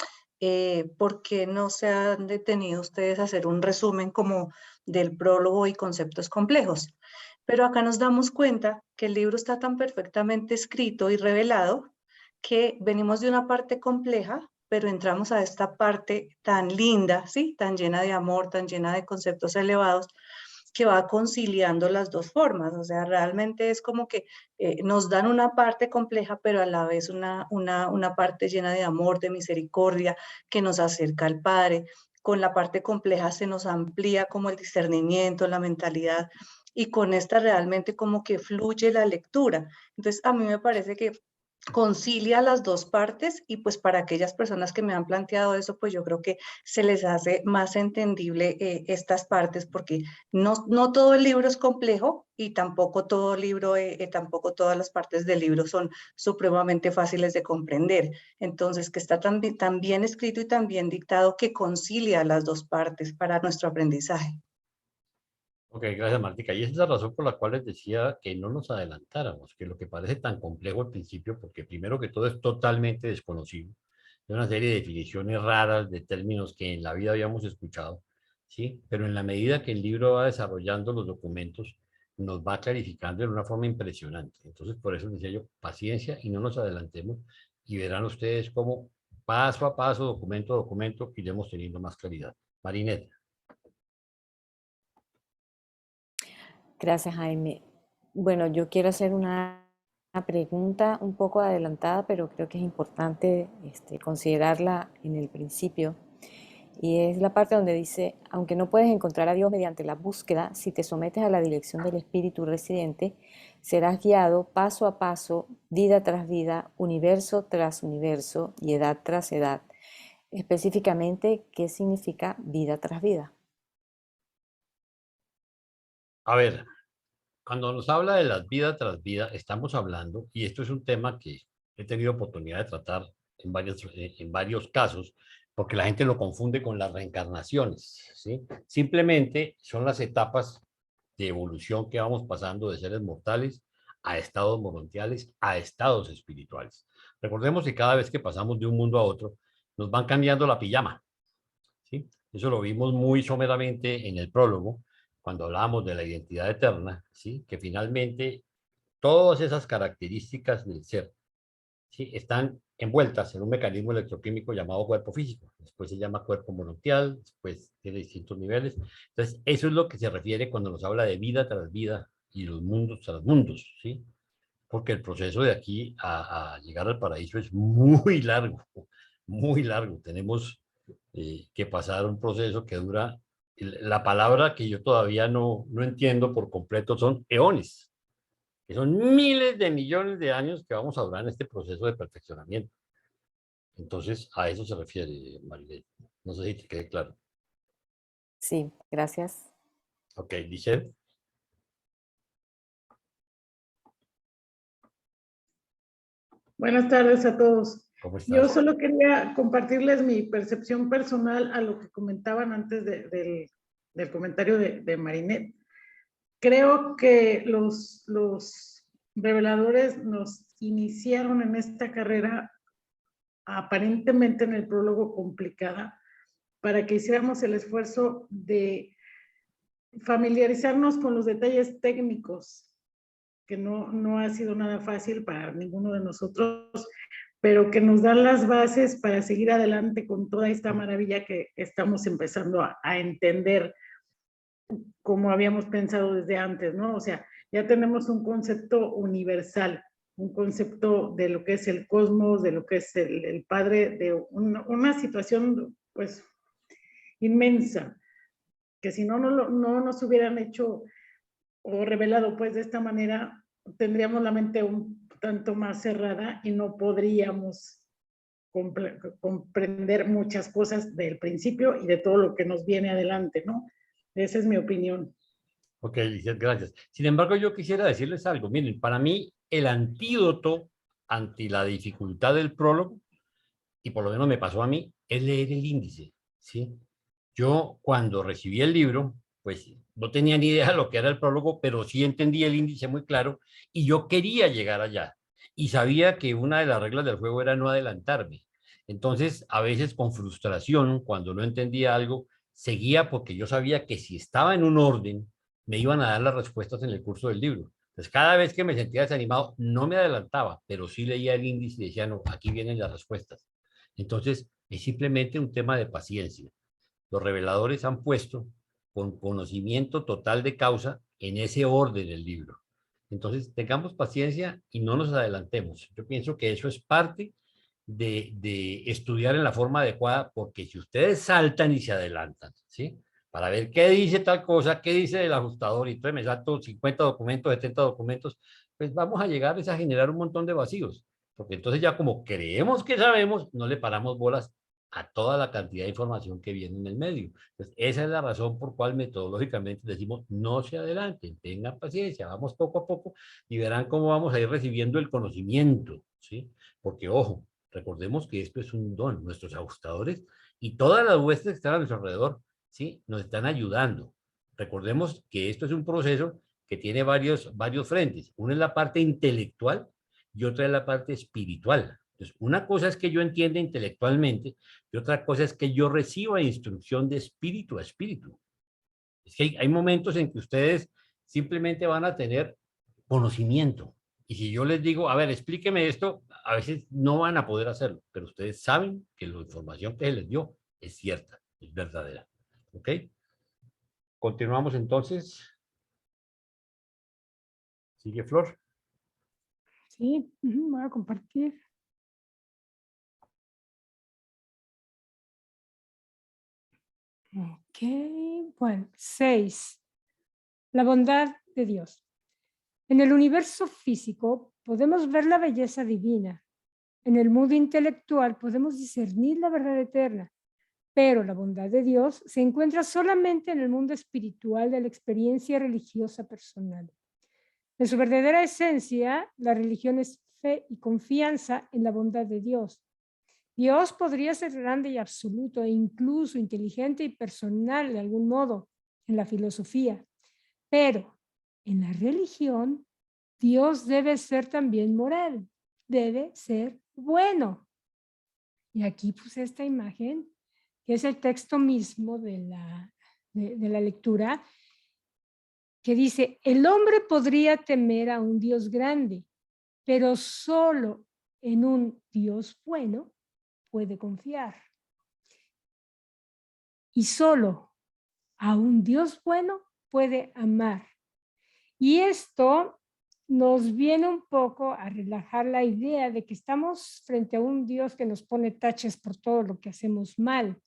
¿por qué no se han detenido ustedes a hacer un resumen como del prólogo y conceptos complejos? Pero acá nos damos cuenta que el libro está tan perfectamente escrito y revelado que venimos de una parte compleja, pero entramos a esta parte tan linda, ¿sí? Tan llena de amor, tan llena de conceptos elevados, que va conciliando las dos formas. O sea, realmente es como que nos dan una parte compleja, pero a la vez una parte llena de amor, de misericordia, que nos acerca al Padre. Con la parte compleja se nos amplía como el discernimiento, la mentalidad, y con esta realmente como que fluye la lectura. Entonces, a mí me parece que concilia las dos partes, y pues para aquellas personas que me han planteado eso, pues yo creo que se les hace más entendible estas partes, porque no todo el libro es complejo, y tampoco todo libro, tampoco todas las partes del libro son supremamente fáciles de comprender. Entonces, que está tan bien escrito y tan bien dictado que concilia las dos partes para nuestro aprendizaje. Ok, gracias, Martica. Y esa es la razón por la cual les decía que no nos adelantáramos, que lo que parece tan complejo al principio, porque primero que todo es totalmente desconocido, de una serie de definiciones raras de términos que en la vida habíamos escuchado, ¿sí? Pero en la medida que el libro va desarrollando los documentos, nos va clarificando de una forma impresionante. Entonces, por eso decía yo, paciencia y no nos adelantemos, y verán ustedes cómo paso a paso, documento a documento, iremos teniendo más claridad. Marinette. Gracias, Jaime. Bueno, yo quiero hacer una pregunta un poco adelantada, pero creo que es importante considerarla en el principio. Y es la parte donde dice, aunque no puedes encontrar a Dios mediante la búsqueda, si te sometes a la dirección del Espíritu residente, serás guiado paso a paso, vida tras vida, universo tras universo y edad tras edad. Específicamente, ¿qué significa vida tras vida? A ver, cuando nos habla de la vida tras vida, estamos hablando, y esto es un tema que he tenido oportunidad de tratar en varios casos, porque la gente lo confunde con las reencarnaciones, ¿sí? Simplemente son las etapas de evolución que vamos pasando de seres mortales a estados morontiales, a estados espirituales. Recordemos que cada vez que pasamos de un mundo a otro, nos van cambiando la pijama, ¿sí? Eso lo vimos muy someramente en el prólogo, cuando hablábamos de la identidad eterna, ¿sí? Que finalmente todas esas características del ser, ¿sí? Están envueltas en un mecanismo electroquímico llamado cuerpo físico. Después se llama cuerpo monotial, después tiene distintos niveles. Entonces, eso es lo que se refiere cuando nos habla de vida tras vida y los mundos tras mundos, ¿sí? Porque el proceso de aquí a llegar al paraíso es muy largo, muy largo. Tenemos que pasar un proceso que dura, la palabra que yo todavía no entiendo por completo son eones, que son miles de millones de años que vamos a durar en este proceso de perfeccionamiento. Entonces, a eso se refiere, Marilene. No sé si te quede claro. Sí, gracias. Ok, dice. Buenas tardes a todos. ¿Cómo estás? Yo solo quería compartirles mi percepción personal a lo que comentaban antes del comentario de Marinette. Creo que los reveladores nos iniciaron en esta carrera aparentemente en el prólogo complicada para que hiciéramos el esfuerzo de familiarizarnos con los detalles técnicos, que no ha sido nada fácil para ninguno de nosotros, pero que nos dan las bases para seguir adelante con toda esta maravilla que estamos empezando a entender como habíamos pensado desde antes, ¿no? O sea, ya tenemos un concepto universal, un concepto de lo que es el cosmos, de lo que es el Padre, de una situación, pues, inmensa, que si no nos hubieran hecho o revelado, pues, de esta manera, tendríamos la mente un tanto más cerrada y no podríamos comprender muchas cosas del principio y de todo lo que nos viene adelante, ¿no? Esa es mi opinión. Ok, Lizeth, gracias. Sin embargo, yo quisiera decirles algo. Miren, para mí el antídoto ante la dificultad del prólogo, y por lo menos me pasó a mí, es leer el índice, ¿sí? Yo cuando recibí el libro, pues no tenía ni idea de lo que era el prólogo, pero sí entendí el índice muy claro y yo quería llegar allá. Y sabía que una de las reglas del juego era no adelantarme. Entonces, a veces con frustración, cuando no entendía algo, seguía porque yo sabía que si estaba en un orden, me iban a dar las respuestas en el curso del libro. Entonces, cada vez que me sentía desanimado, no me adelantaba, pero sí leía el índice y decía, no, aquí vienen las respuestas. Entonces, es simplemente un tema de paciencia. Los reveladores han puesto con conocimiento total de causa en ese orden el libro. Entonces, tengamos paciencia y no nos adelantemos. Yo pienso que eso es parte de estudiar en la forma adecuada, porque si ustedes saltan y se adelantan, ¿sí? Para ver qué dice tal cosa, qué dice el ajustador, y entonces me salto 50 documentos, 70 documentos, pues vamos a llegar a generar un montón de vacíos, porque entonces ya como creemos que sabemos, no le paramos bolas a toda la cantidad de información que viene en el medio. Entonces, esa es la razón por cual metodológicamente decimos, no se adelanten, tengan paciencia, vamos poco a poco y verán cómo vamos a ir recibiendo el conocimiento, ¿sí? Porque, ojo, recordemos que esto es un don. Nuestros ajustadores y todas las huestes que están a nuestro alrededor, ¿sí? Nos están ayudando. Recordemos que esto es un proceso que tiene varios frentes. Uno es la parte intelectual y otra es la parte espiritual. Entonces, una cosa es que yo entienda intelectualmente y otra cosa es que yo reciba instrucción de espíritu a espíritu. Es que hay momentos en que ustedes simplemente van a tener conocimiento. Y si yo les digo, a ver, explíqueme esto, a veces no van a poder hacerlo, pero ustedes saben que la información que se les dio es cierta, es verdadera. ¿Ok? Continuamos entonces. ¿Sigue Flor? Sí, voy a compartir. Ok, bueno, 6. La bondad de Dios. En el universo físico podemos ver la belleza divina. En el mundo intelectual podemos discernir la verdad eterna, pero la bondad de Dios se encuentra solamente en el mundo espiritual de la experiencia religiosa personal. En su verdadera esencia, la religión es fe y confianza en la bondad de Dios. Dios podría ser grande y absoluto e incluso inteligente y personal de algún modo en la filosofía, pero en la religión, Dios debe ser también moral, debe ser bueno. Y aquí puse esta imagen, que es el texto mismo de la lectura, que dice, el hombre podría temer a un Dios grande, pero solo en un Dios bueno puede confiar. Y solo a un Dios bueno puede amar. Y esto nos viene un poco a relajar la idea de que estamos frente a un Dios que nos pone taches por todo lo que hacemos mal.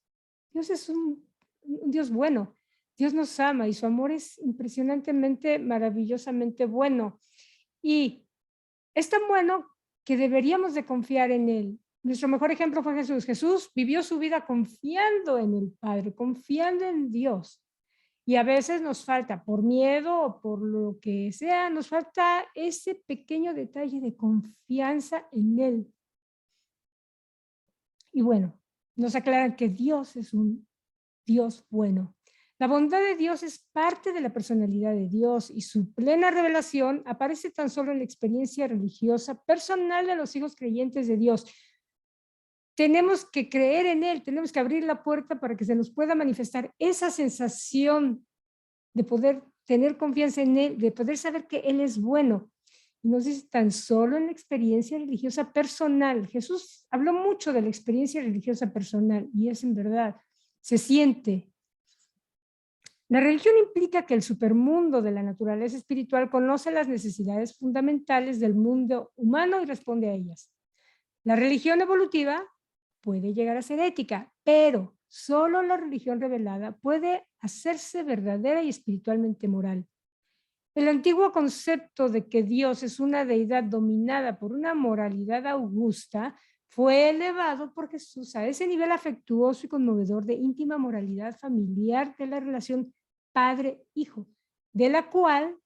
Dios es un Dios bueno. Dios nos ama y su amor es impresionantemente, maravillosamente bueno. Y es tan bueno que deberíamos de confiar en Él. Nuestro mejor ejemplo fue Jesús. Jesús vivió su vida confiando en el Padre, confiando en Dios. Y a veces nos falta, por miedo o por lo que sea, nos falta ese pequeño detalle de confianza en Él. Y bueno, nos aclaran que Dios es un Dios bueno. La bondad de Dios es parte de la personalidad de Dios y su plena revelación aparece tan solo en la experiencia religiosa personal de los hijos creyentes de Dios. tenemos que creer en Él, tenemos que abrir la puerta para que se nos pueda manifestar esa sensación de poder tener confianza en Él, de poder saber que Él es bueno. Y nos dice tan solo en la experiencia religiosa personal. Jesús habló mucho de la experiencia religiosa personal y es en verdad, se siente. La religión implica que el supermundo de la naturaleza espiritual conoce las necesidades fundamentales del mundo humano y responde a ellas. La religión evolutiva puede llegar a ser ética, pero solo la religión revelada puede hacerse verdadera y espiritualmente moral. El antiguo concepto de que Dios es una deidad dominada por una moralidad augusta fue elevado por Jesús a ese nivel afectuoso y conmovedor de íntima moralidad familiar de la relación padre-hijo, de la cual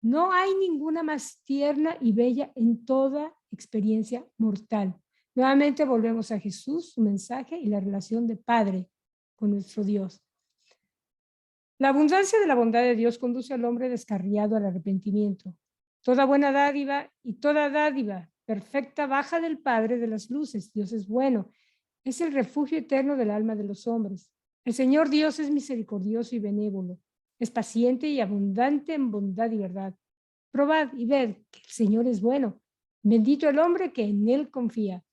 no hay ninguna más tierna y bella en toda experiencia mortal. Nuevamente volvemos a Jesús, su mensaje y la relación de padre con nuestro Dios. La abundancia de la bondad de Dios conduce al hombre descarriado al arrepentimiento. Toda buena dádiva y toda dádiva perfecta baja del Padre de las luces. Dios es bueno. Es el refugio eterno del alma de los hombres. El Señor Dios es misericordioso y benévolo. Es paciente y abundante en bondad y verdad. Probad y ved que el Señor es bueno. Bendito el hombre que en Él confía.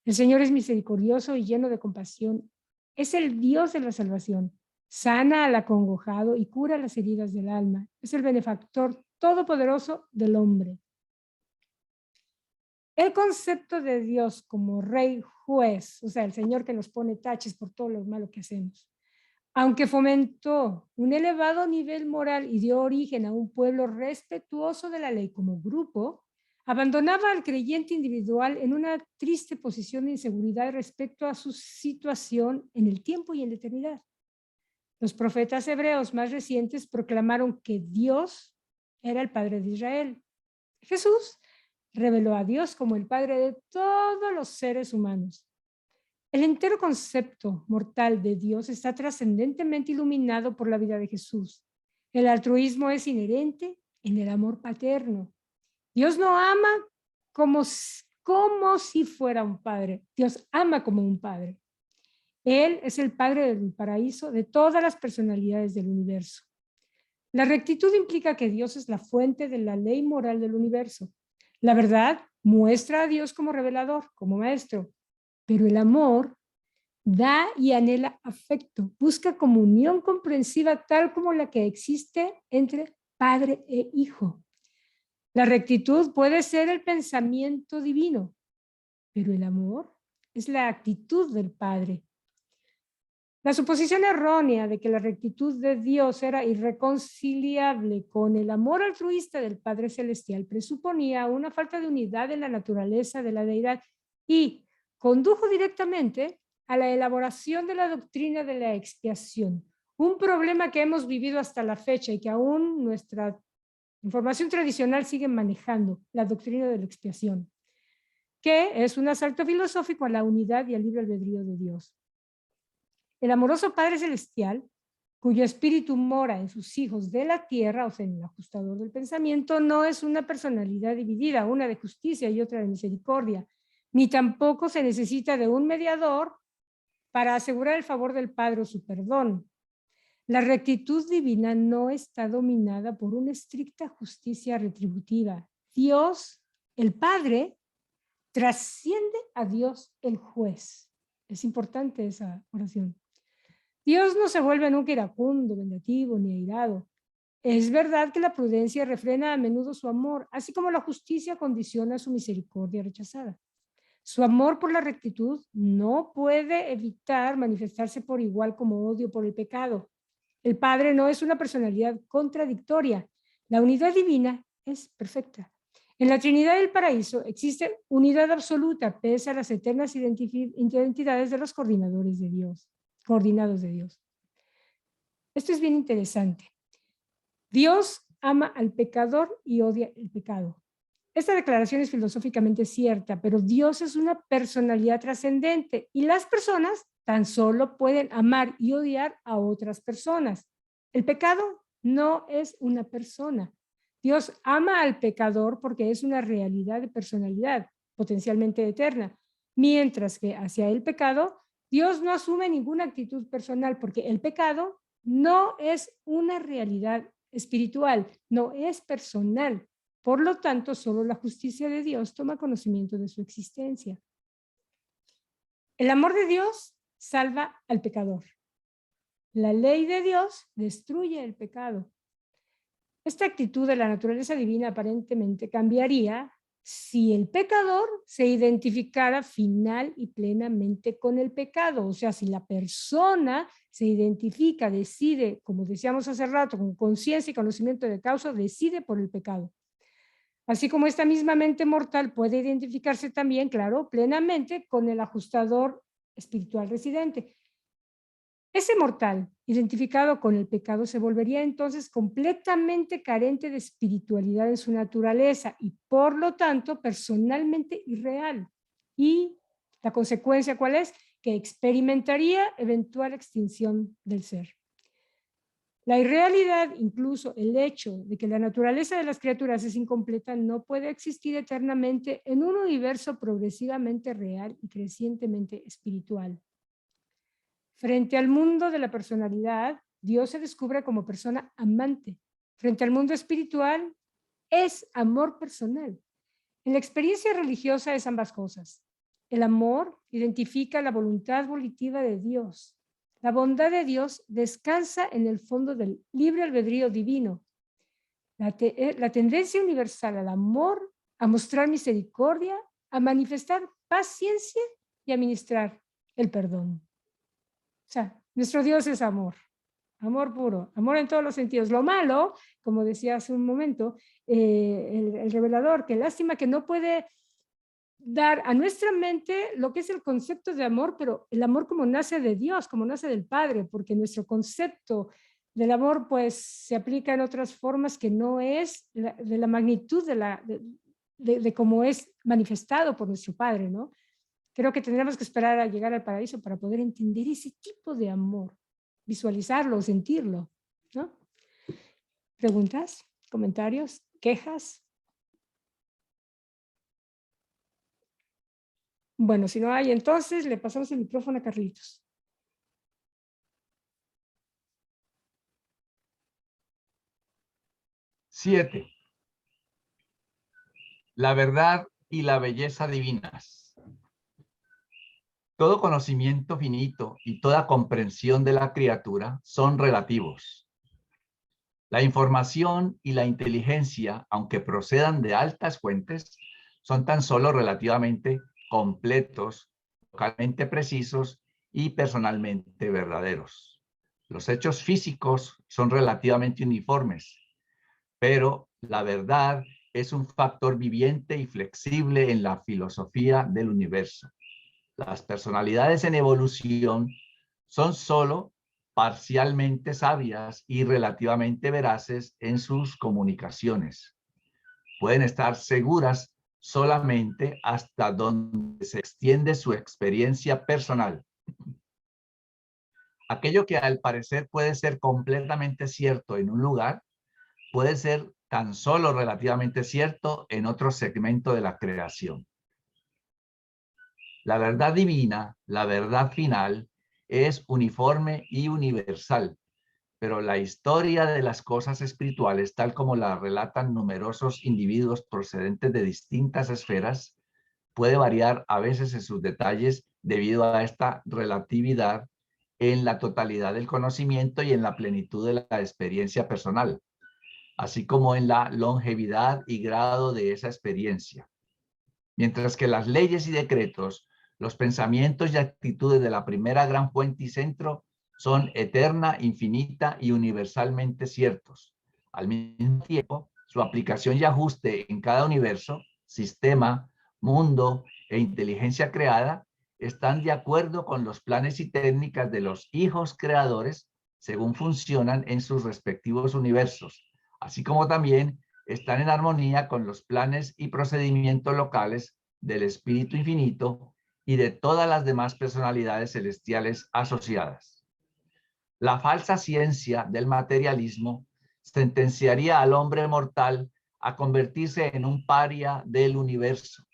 El Señor es misericordioso y lleno de compasión. Es el Dios de la salvación. Sana al acongojado y cura las heridas del alma. Es el benefactor todopoderoso del hombre. El concepto de Dios como rey juez, o sea, el Señor que nos pone taches por todo lo malo que hacemos, aunque fomentó un elevado nivel moral y dio origen a un pueblo respetuoso de la ley como grupo, abandonaba al creyente individual en una triste posición de inseguridad respecto a su situación en el tiempo y en la eternidad. Los profetas hebreos más recientes proclamaron que Dios era el Padre de Israel. Jesús reveló a Dios como el Padre de todos los seres humanos. El entero concepto mortal de Dios está trascendentemente iluminado por la vida de Jesús. El altruismo es inherente en el amor paterno. Dios no ama como si fuera un padre. Dios ama como un padre. Él es el Padre del paraíso de todas las personalidades del universo. La rectitud implica que Dios es la fuente de la ley moral del universo. La verdad muestra a Dios como revelador, como maestro, pero el amor da y anhela afecto, busca comunión comprensiva tal como la que existe entre padre e hijo. La rectitud puede ser el pensamiento divino, pero el amor es la actitud del Padre. La suposición errónea de que la rectitud de Dios era irreconciliable con el amor altruista del Padre Celestial presuponía una falta de unidad en la naturaleza de la deidad y condujo directamente a la elaboración de la doctrina de la expiación, un problema que hemos vivido hasta la fecha y que aún nuestra información tradicional sigue manejando, la doctrina de la expiación, que es un asalto filosófico a la unidad y al libre albedrío de Dios. El amoroso Padre Celestial, cuyo espíritu mora en sus hijos de la tierra, o sea, en el ajustador del pensamiento, no es una personalidad dividida, una de justicia y otra de misericordia, ni tampoco se necesita de un mediador para asegurar el favor del Padre o su perdón. La rectitud divina no está dominada por una estricta justicia retributiva. Dios, el Padre, trasciende a Dios, el juez. Es importante esa oración. Dios no se vuelve nunca iracundo, vengativo ni airado. Es verdad que la prudencia refrena a menudo su amor, así como la justicia condiciona su misericordia rechazada. Su amor por la rectitud no puede evitar manifestarse por igual como odio por el pecado. El Padre no es una personalidad contradictoria. La unidad divina es perfecta. En la Trinidad del Paraíso existe unidad absoluta pese a las eternas identidades de los coordinados de Dios. Esto es bien interesante. Dios ama al pecador y odia el pecado. Esta declaración es filosóficamente cierta, pero Dios es una personalidad trascendente y las personas tan solo pueden amar y odiar a otras personas. El pecado no es una persona. Dios ama al pecador porque es una realidad de personalidad potencialmente eterna, Mientras que hacia el pecado, Dios no asume ninguna actitud personal, porque el pecado no es una realidad espiritual, no es personal. Por lo tanto, solo la justicia de Dios toma conocimiento de su existencia. El amor de Dios salva al pecador. La ley de Dios destruye el pecado. Esta actitud de la naturaleza divina aparentemente cambiaría si el pecador se identificara final y plenamente con el pecado. O sea, si la persona se identifica, decide, como decíamos hace rato, con conciencia y conocimiento de causa, decide por el pecado. Así como esta misma mente mortal puede identificarse también, claro, plenamente con el ajustador espiritual residente. Ese mortal, identificado con el pecado, se volvería entonces completamente carente de espiritualidad en su naturaleza y, por lo tanto, personalmente irreal. Y la consecuencia, ¿cuál es? Que experimentaría eventual extinción del ser. La irrealidad, incluso el hecho de que la naturaleza de las criaturas es incompleta, no puede existir eternamente en un universo progresivamente real y crecientemente espiritual. Frente al mundo de la personalidad, Dios se descubre como persona amante. Frente al mundo espiritual, es amor personal. En la experiencia religiosa es ambas cosas. El amor identifica la voluntad volitiva de Dios. La bondad de Dios descansa en el fondo del libre albedrío divino. La tendencia universal al amor, a mostrar misericordia, a manifestar paciencia y a ministrar el perdón. O sea, nuestro Dios es amor, amor puro, amor en todos los sentidos. Lo malo, como decía hace un momento, el revelador, que lástima que no puede dar a nuestra mente lo que es el concepto de amor, pero el amor como nace de Dios, como nace del Padre, porque nuestro concepto del amor pues se aplica en otras formas que no es de la magnitud de cómo es manifestado por nuestro Padre, ¿no? Creo que tendremos que esperar a llegar al paraíso para poder entender ese tipo de amor, visualizarlo, sentirlo, ¿no? ¿Preguntas? ¿Comentarios? ¿Quejas? Bueno, si no hay, entonces le pasamos el micrófono a Carlitos. Siete. La verdad y la belleza divinas. Todo conocimiento finito y toda comprensión de la criatura son relativos. La información y la inteligencia, aunque procedan de altas fuentes, son tan solo relativamente completos, localmente precisos y personalmente verdaderos. Los hechos físicos son relativamente uniformes, pero la verdad es un factor viviente y flexible en la filosofía del universo. Las personalidades en evolución son solo parcialmente sabias y relativamente veraces en sus comunicaciones. Pueden estar seguras solamente hasta donde se extiende su experiencia personal. Aquello que al parecer puede ser completamente cierto en un lugar, puede ser tan solo relativamente cierto en otro segmento de la creación. La verdad divina, la verdad final, es uniforme y universal, pero la historia de las cosas espirituales, tal como la relatan numerosos individuos procedentes de distintas esferas, puede variar a veces en sus detalles debido a esta relatividad en la totalidad del conocimiento y en la plenitud de la experiencia personal, así como en la longevidad y grado de esa experiencia. Mientras que las leyes y decretos, los pensamientos y actitudes de la primera gran fuente y centro son eterna, infinita y universalmente ciertos. Al mismo tiempo, su aplicación y ajuste en cada universo, sistema, mundo e inteligencia creada están de acuerdo con los planes y técnicas de los hijos creadores según funcionan en sus respectivos universos, así como también están en armonía con los planes y procedimientos locales del Espíritu Infinito y de todas las demás personalidades celestiales asociadas. La falsa ciencia del materialismo sentenciaría al hombre mortal a convertirse en un paria del universo.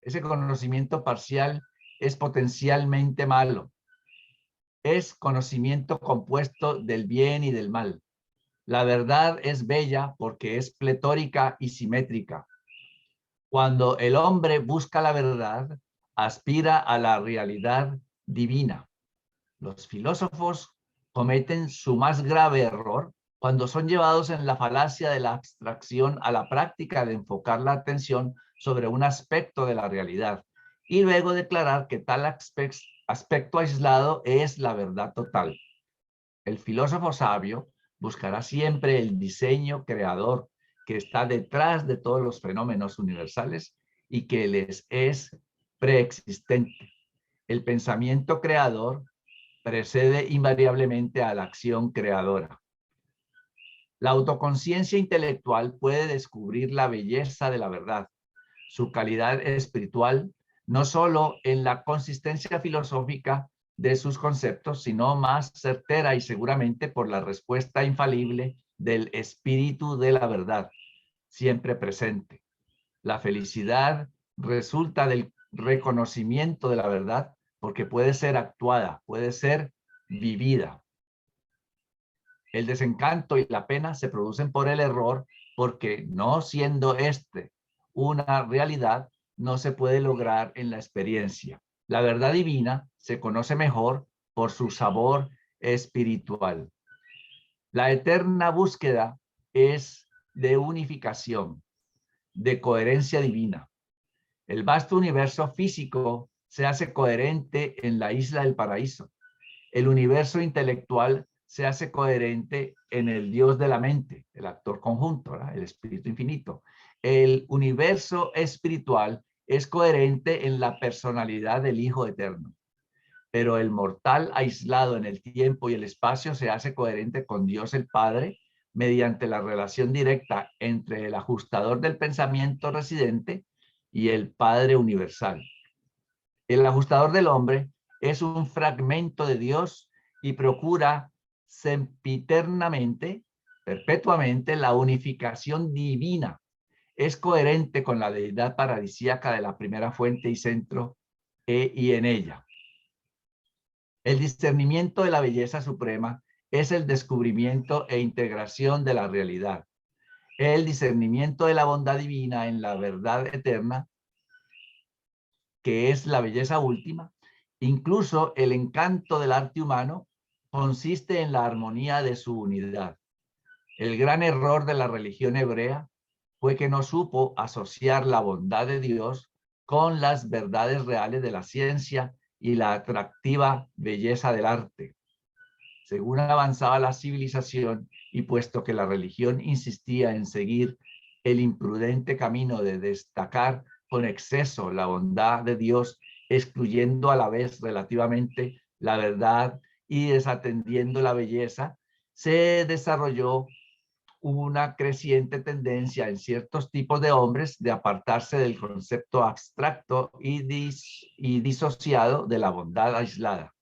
Ese conocimiento parcial es potencialmente malo. Es conocimiento compuesto del bien y del mal. La verdad es bella porque es pletórica y simétrica. Cuando el hombre busca la verdad, aspira a la realidad divina. Los filósofos cometen su más grave error cuando son llevados en la falacia de la abstracción a la práctica de enfocar la atención sobre un aspecto de la realidad y luego declarar que tal aspecto aislado es la verdad total. El filósofo sabio buscará siempre el diseño creador que está detrás de todos los fenómenos universales y que les es preexistente. El pensamiento creador precede invariablemente a la acción creadora. La autoconciencia intelectual puede descubrir la belleza de la verdad, su calidad espiritual, no solo en la consistencia filosófica de sus conceptos, sino más certera y seguramente por la respuesta infalible del espíritu de la verdad, siempre presente. La felicidad resulta del reconocimiento de la verdad porque puede ser actuada, puede ser vivida. El desencanto y la pena se producen por el error porque no siendo este una realidad, no se puede lograr en la experiencia. La verdad divina se conoce mejor por su sabor espiritual. La eterna búsqueda es de unificación, de coherencia divina. El vasto universo físico se hace coherente en la isla del paraíso. El universo intelectual se hace coherente en el Dios de la mente, el actor conjunto, ¿verdad? El espíritu infinito. El universo espiritual es coherente en la personalidad del Hijo Eterno. Pero el mortal aislado en el tiempo y el espacio se hace coherente con Dios el Padre mediante la relación directa entre el ajustador del pensamiento residente y el Padre universal. El ajustador del hombre es un fragmento de Dios y procura sempiternamente, perpetuamente, la unificación divina. Es coherente con la deidad paradisíaca de la primera fuente y centro y en ella. El discernimiento de la belleza suprema es el descubrimiento e integración de la realidad. El discernimiento de la bondad divina en la verdad eterna, que es la belleza última. Incluso el encanto del arte humano consiste en la armonía de su unidad. El gran error de la religión hebrea fue que no supo asociar la bondad de Dios con las verdades reales de la ciencia y la atractiva belleza del arte. Según avanzaba la civilización y puesto que la religión insistía en seguir el imprudente camino de destacar con exceso la bondad de Dios, excluyendo a la vez relativamente la verdad y desatendiendo la belleza, se desarrolló una creciente tendencia en ciertos tipos de hombres de apartarse del concepto abstracto y disociado de la bondad aislada.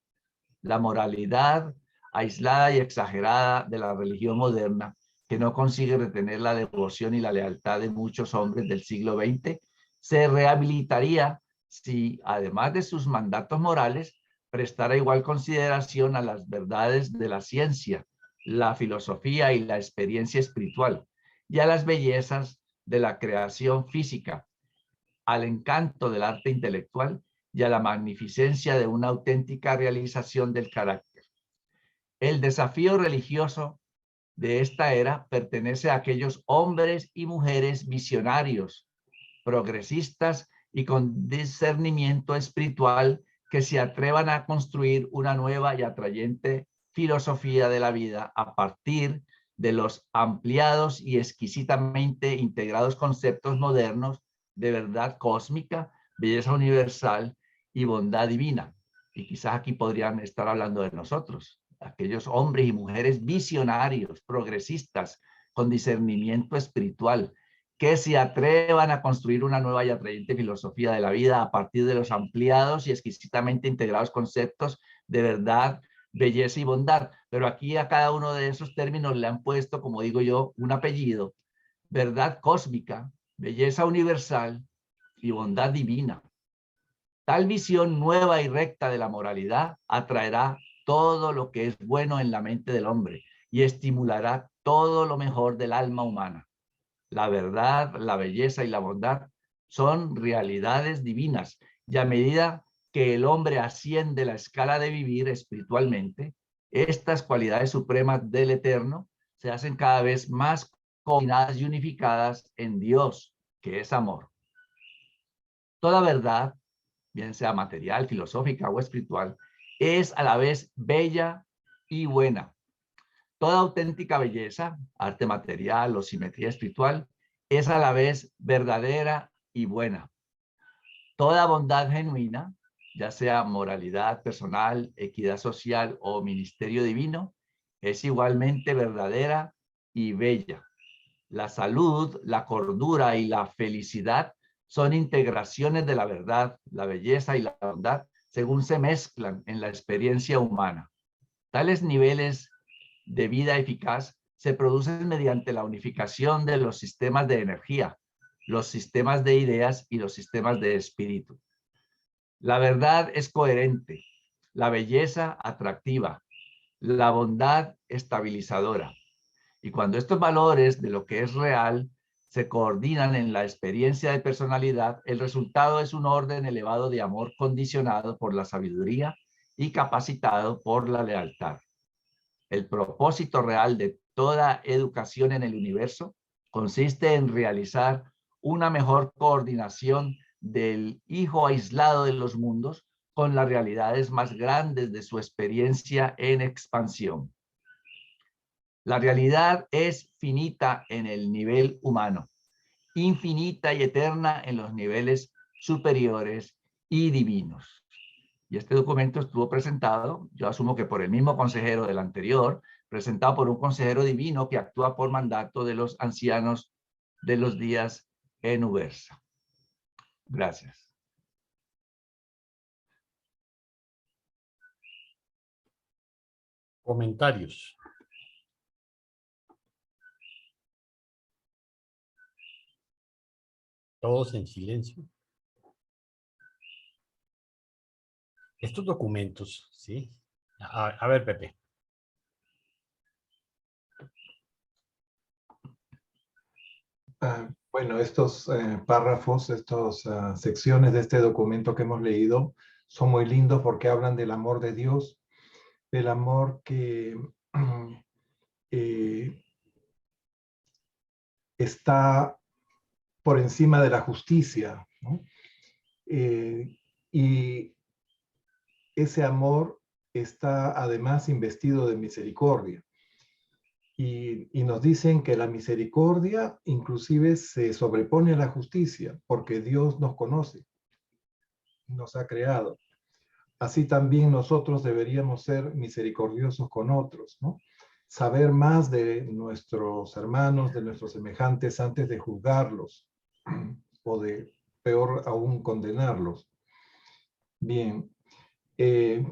La moralidad aislada y exagerada de la religión moderna, que no consigue retener la devoción y la lealtad de muchos hombres del siglo XX, se rehabilitaría si, además de sus mandatos morales, prestara igual consideración a las verdades de la ciencia, la filosofía y la experiencia espiritual, y a las bellezas de la creación física, al encanto del arte intelectual y a la magnificencia de una auténtica realización del carácter. El desafío religioso de esta era pertenece a aquellos hombres y mujeres visionarios, progresistas y con discernimiento espiritual que se atrevan a construir una nueva y atrayente filosofía de la vida a partir de los ampliados y exquisitamente integrados conceptos modernos de verdad cósmica, belleza universal y bondad divina. Y quizás aquí podrían estar hablando de nosotros, aquellos hombres y mujeres visionarios, progresistas, con discernimiento espiritual, que se atrevan a construir una nueva y atrayente filosofía de la vida a partir de los ampliados y exquisitamente integrados conceptos de verdad, belleza y bondad. Pero aquí a cada uno de esos términos le han puesto, como digo yo, un apellido: verdad cósmica, belleza universal y bondad divina. Tal visión nueva y recta de la moralidad atraerá todo lo que es bueno en la mente del hombre y estimulará todo lo mejor del alma humana. La verdad, la belleza y la bondad son realidades divinas, y a medida que el hombre asciende la escala de vivir espiritualmente, estas cualidades supremas del Eterno se hacen cada vez más combinadas y unificadas en Dios, que es amor. Toda verdad, bien sea material, filosófica o espiritual, es a la vez bella y buena. Toda auténtica belleza, arte material o simetría espiritual, es a la vez verdadera y buena. Toda bondad genuina, ya sea moralidad personal, equidad social o ministerio divino, es igualmente verdadera y bella. La salud, la cordura y la felicidad son integraciones de la verdad, la belleza y la bondad según se mezclan en la experiencia humana. Tales niveles de vida eficaz se producen mediante la unificación de los sistemas de energía, los sistemas de ideas y los sistemas de espíritu. La verdad es coherente, la belleza atractiva, la bondad estabilizadora. Y cuando estos valores de lo que es real se coordinan en la experiencia de personalidad, el resultado es un orden elevado de amor condicionado por la sabiduría y capacitado por la lealtad. El propósito real de toda educación en el universo consiste en realizar una mejor coordinación del hijo aislado de los mundos con las realidades más grandes de su experiencia en expansión. La realidad es finita en el nivel humano, infinita y eterna en los niveles superiores y divinos. Y este documento estuvo presentado, yo asumo que por el mismo consejero del anterior, presentado por un consejero divino que actúa por mandato de los ancianos de los días en Ubersa. Gracias. Comentarios. Todos en silencio. Estos documentos, ¿sí? A ver, Pepe. Bueno, estos párrafos, estas secciones de este documento que hemos leído son muy lindos porque hablan del amor de Dios, del amor que está por encima de la justicia, ¿no? Y ese amor está además investido de misericordia. Y nos dicen que la misericordia inclusive se sobrepone a la justicia, porque Dios nos conoce, nos ha creado. Así también nosotros deberíamos ser misericordiosos con otros, ¿no? Saber más de nuestros hermanos, de nuestros semejantes antes de juzgarlos o de, peor aún, condenarlos. Bien.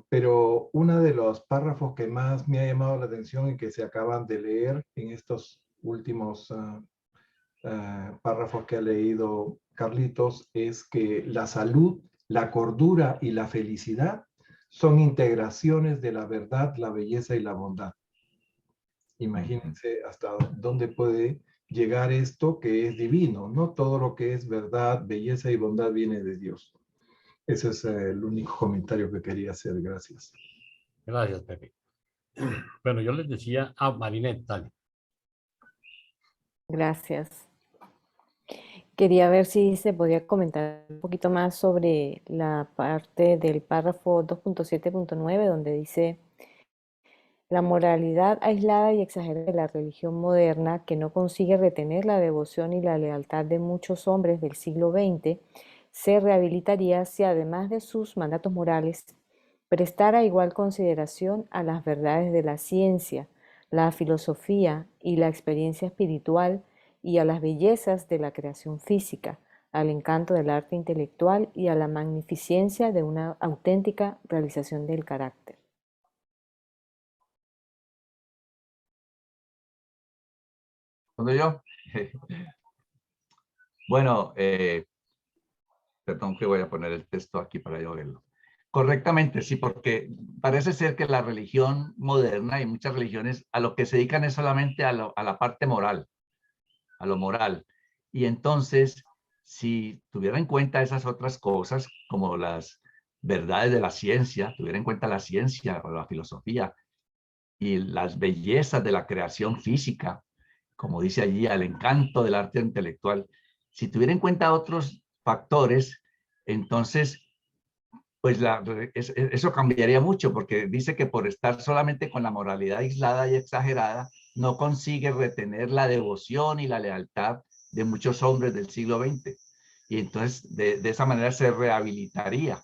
Pero uno de los párrafos que más me ha llamado la atención y que se acaban de leer en estos últimos párrafos que ha leído Carlitos es que la salud, la cordura y la felicidad son integraciones de la verdad, la belleza y la bondad. Imagínense hasta dónde puede llegar esto que es divino, ¿no? Todo lo que es verdad, belleza y bondad viene de Dios. Ese es el único comentario que quería hacer. Gracias. Gracias, Pepe. Bueno, yo les decía, Marinette, dale. Gracias. Quería ver si se podía comentar un poquito más sobre la parte del párrafo 2.7.9, donde dice: la moralidad aislada y exagerada de la religión moderna, que no consigue retener la devoción y la lealtad de muchos hombres del siglo XX, se rehabilitaría si, además de sus mandatos morales, prestara igual consideración a las verdades de la ciencia, la filosofía y la experiencia espiritual, y a las bellezas de la creación física, al encanto del arte intelectual y a la magnificencia de una auténtica realización del carácter. ¿Cuándo yo? Bueno, Perdón que voy a poner el texto aquí para yo verlo. Correctamente, sí, porque parece ser que la religión moderna y muchas religiones a lo que se dedican es solamente a la parte moral, a lo moral. Y entonces, si tuviera en cuenta esas otras cosas, como las verdades de la ciencia, tuviera en cuenta la ciencia o la filosofía y las bellezas de la creación física, como dice allí, al encanto del arte intelectual, si tuviera en cuenta otros factores, entonces pues eso cambiaría mucho, porque dice que por estar solamente con la moralidad aislada y exagerada, no consigue retener la devoción y la lealtad de muchos hombres del siglo XX. Y entonces de esa manera se rehabilitaría.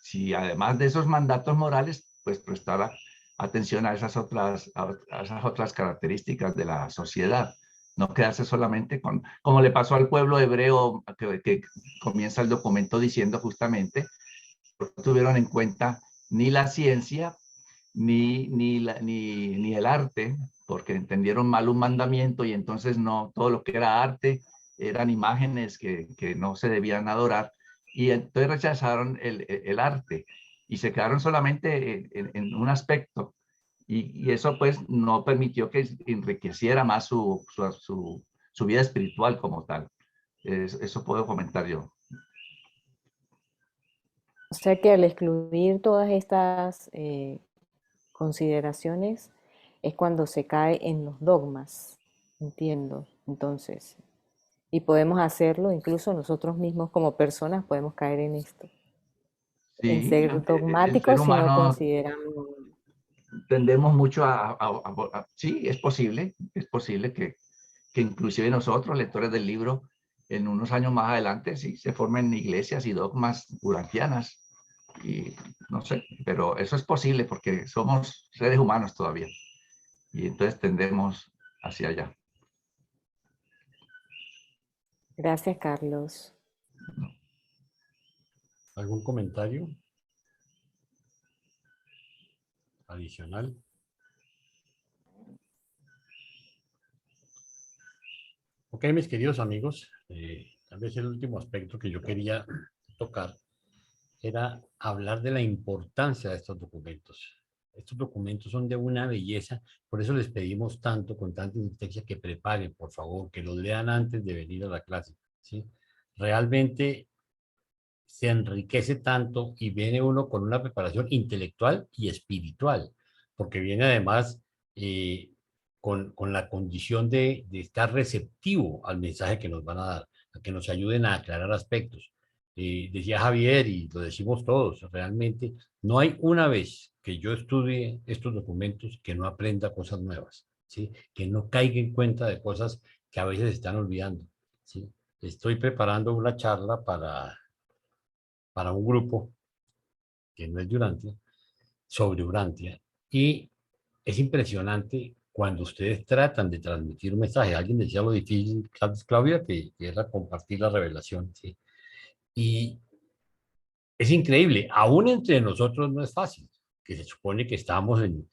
Si además de esos mandatos morales, pues prestara atención a esas otras características de la sociedad. No quedarse solamente con, como le pasó al pueblo hebreo, que comienza el documento diciendo justamente, no tuvieron en cuenta ni la ciencia ni el arte, porque entendieron mal un mandamiento y entonces no, todo lo que era arte eran imágenes que no se debían adorar, y entonces rechazaron el arte y se quedaron solamente en un aspecto, y eso pues no permitió que enriqueciera más su vida espiritual como tal. Eso puedo comentar yo. O sea que al excluir todas estas consideraciones es cuando se cae en los dogmas, entiendo, entonces. Y podemos hacerlo, incluso nosotros mismos como personas podemos caer en esto. Sí, En ser el ser dogmáticos si no humano consideramos. tendemos mucho sí, es posible que inclusive nosotros, lectores del libro, en unos años más adelante, sí, se formen iglesias y dogmas urantianas. Y no sé, pero eso es posible porque somos seres humanos todavía. Y entonces tendemos hacia allá. Gracias, Carlos. ¿Algún comentario adicional? Ok, mis queridos amigos, tal vez el último aspecto que yo quería tocar era hablar de la importancia de estos documentos. Estos documentos son de una belleza, por eso les pedimos tanto, con tanta insistencia, que preparen, por favor, que los lean antes de venir a la clase, ¿sí? Realmente se enriquece tanto y viene uno con una preparación intelectual y espiritual, porque viene además con la condición de estar receptivo al mensaje que nos van a dar, a que nos ayuden a aclarar aspectos. Decía Javier, y lo decimos todos, realmente no hay una vez que yo estudie estos documentos que no aprenda cosas nuevas, ¿sí? Que no caiga en cuenta de cosas que a veces están olvidando, ¿sí? Estoy preparando una charla para un grupo que no es de Urantia, sobre Urantia, y es impresionante cuando ustedes tratan de transmitir un mensaje. Alguien decía lo difícil, Claudia, que era compartir la revelación, ¿sí? Y es increíble, aún entre nosotros no es fácil, que se supone que estamos en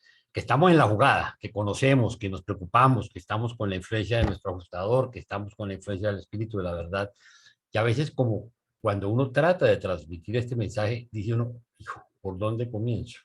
la jugada, que conocemos, que nos preocupamos, que estamos con la influencia de nuestro ajustador, que estamos con la influencia del Espíritu de la verdad. Y a veces como cuando uno trata de transmitir este mensaje, dice uno, hijo, ¿por dónde comienzo?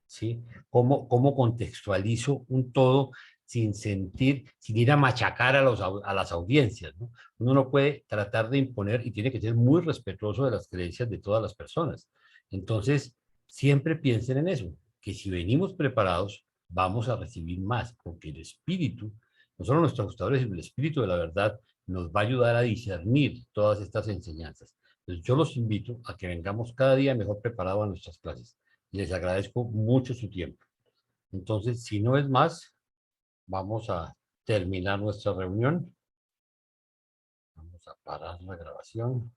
¿Sí? ¿Cómo contextualizo un todo sin sentir, sin ir a machacar a las audiencias, ¿no? Uno no puede tratar de imponer y tiene que ser muy respetuoso de las creencias de todas las personas. Entonces, siempre piensen en eso, que si venimos preparados, vamos a recibir más, porque el espíritu, no solo nuestros ajustadores, sino el espíritu de la verdad, nos va a ayudar a discernir todas estas enseñanzas. Entonces, yo los invito a que vengamos cada día mejor preparados a nuestras clases. Y les agradezco mucho su tiempo. Entonces, si no es más, vamos a terminar nuestra reunión. Vamos a parar la grabación.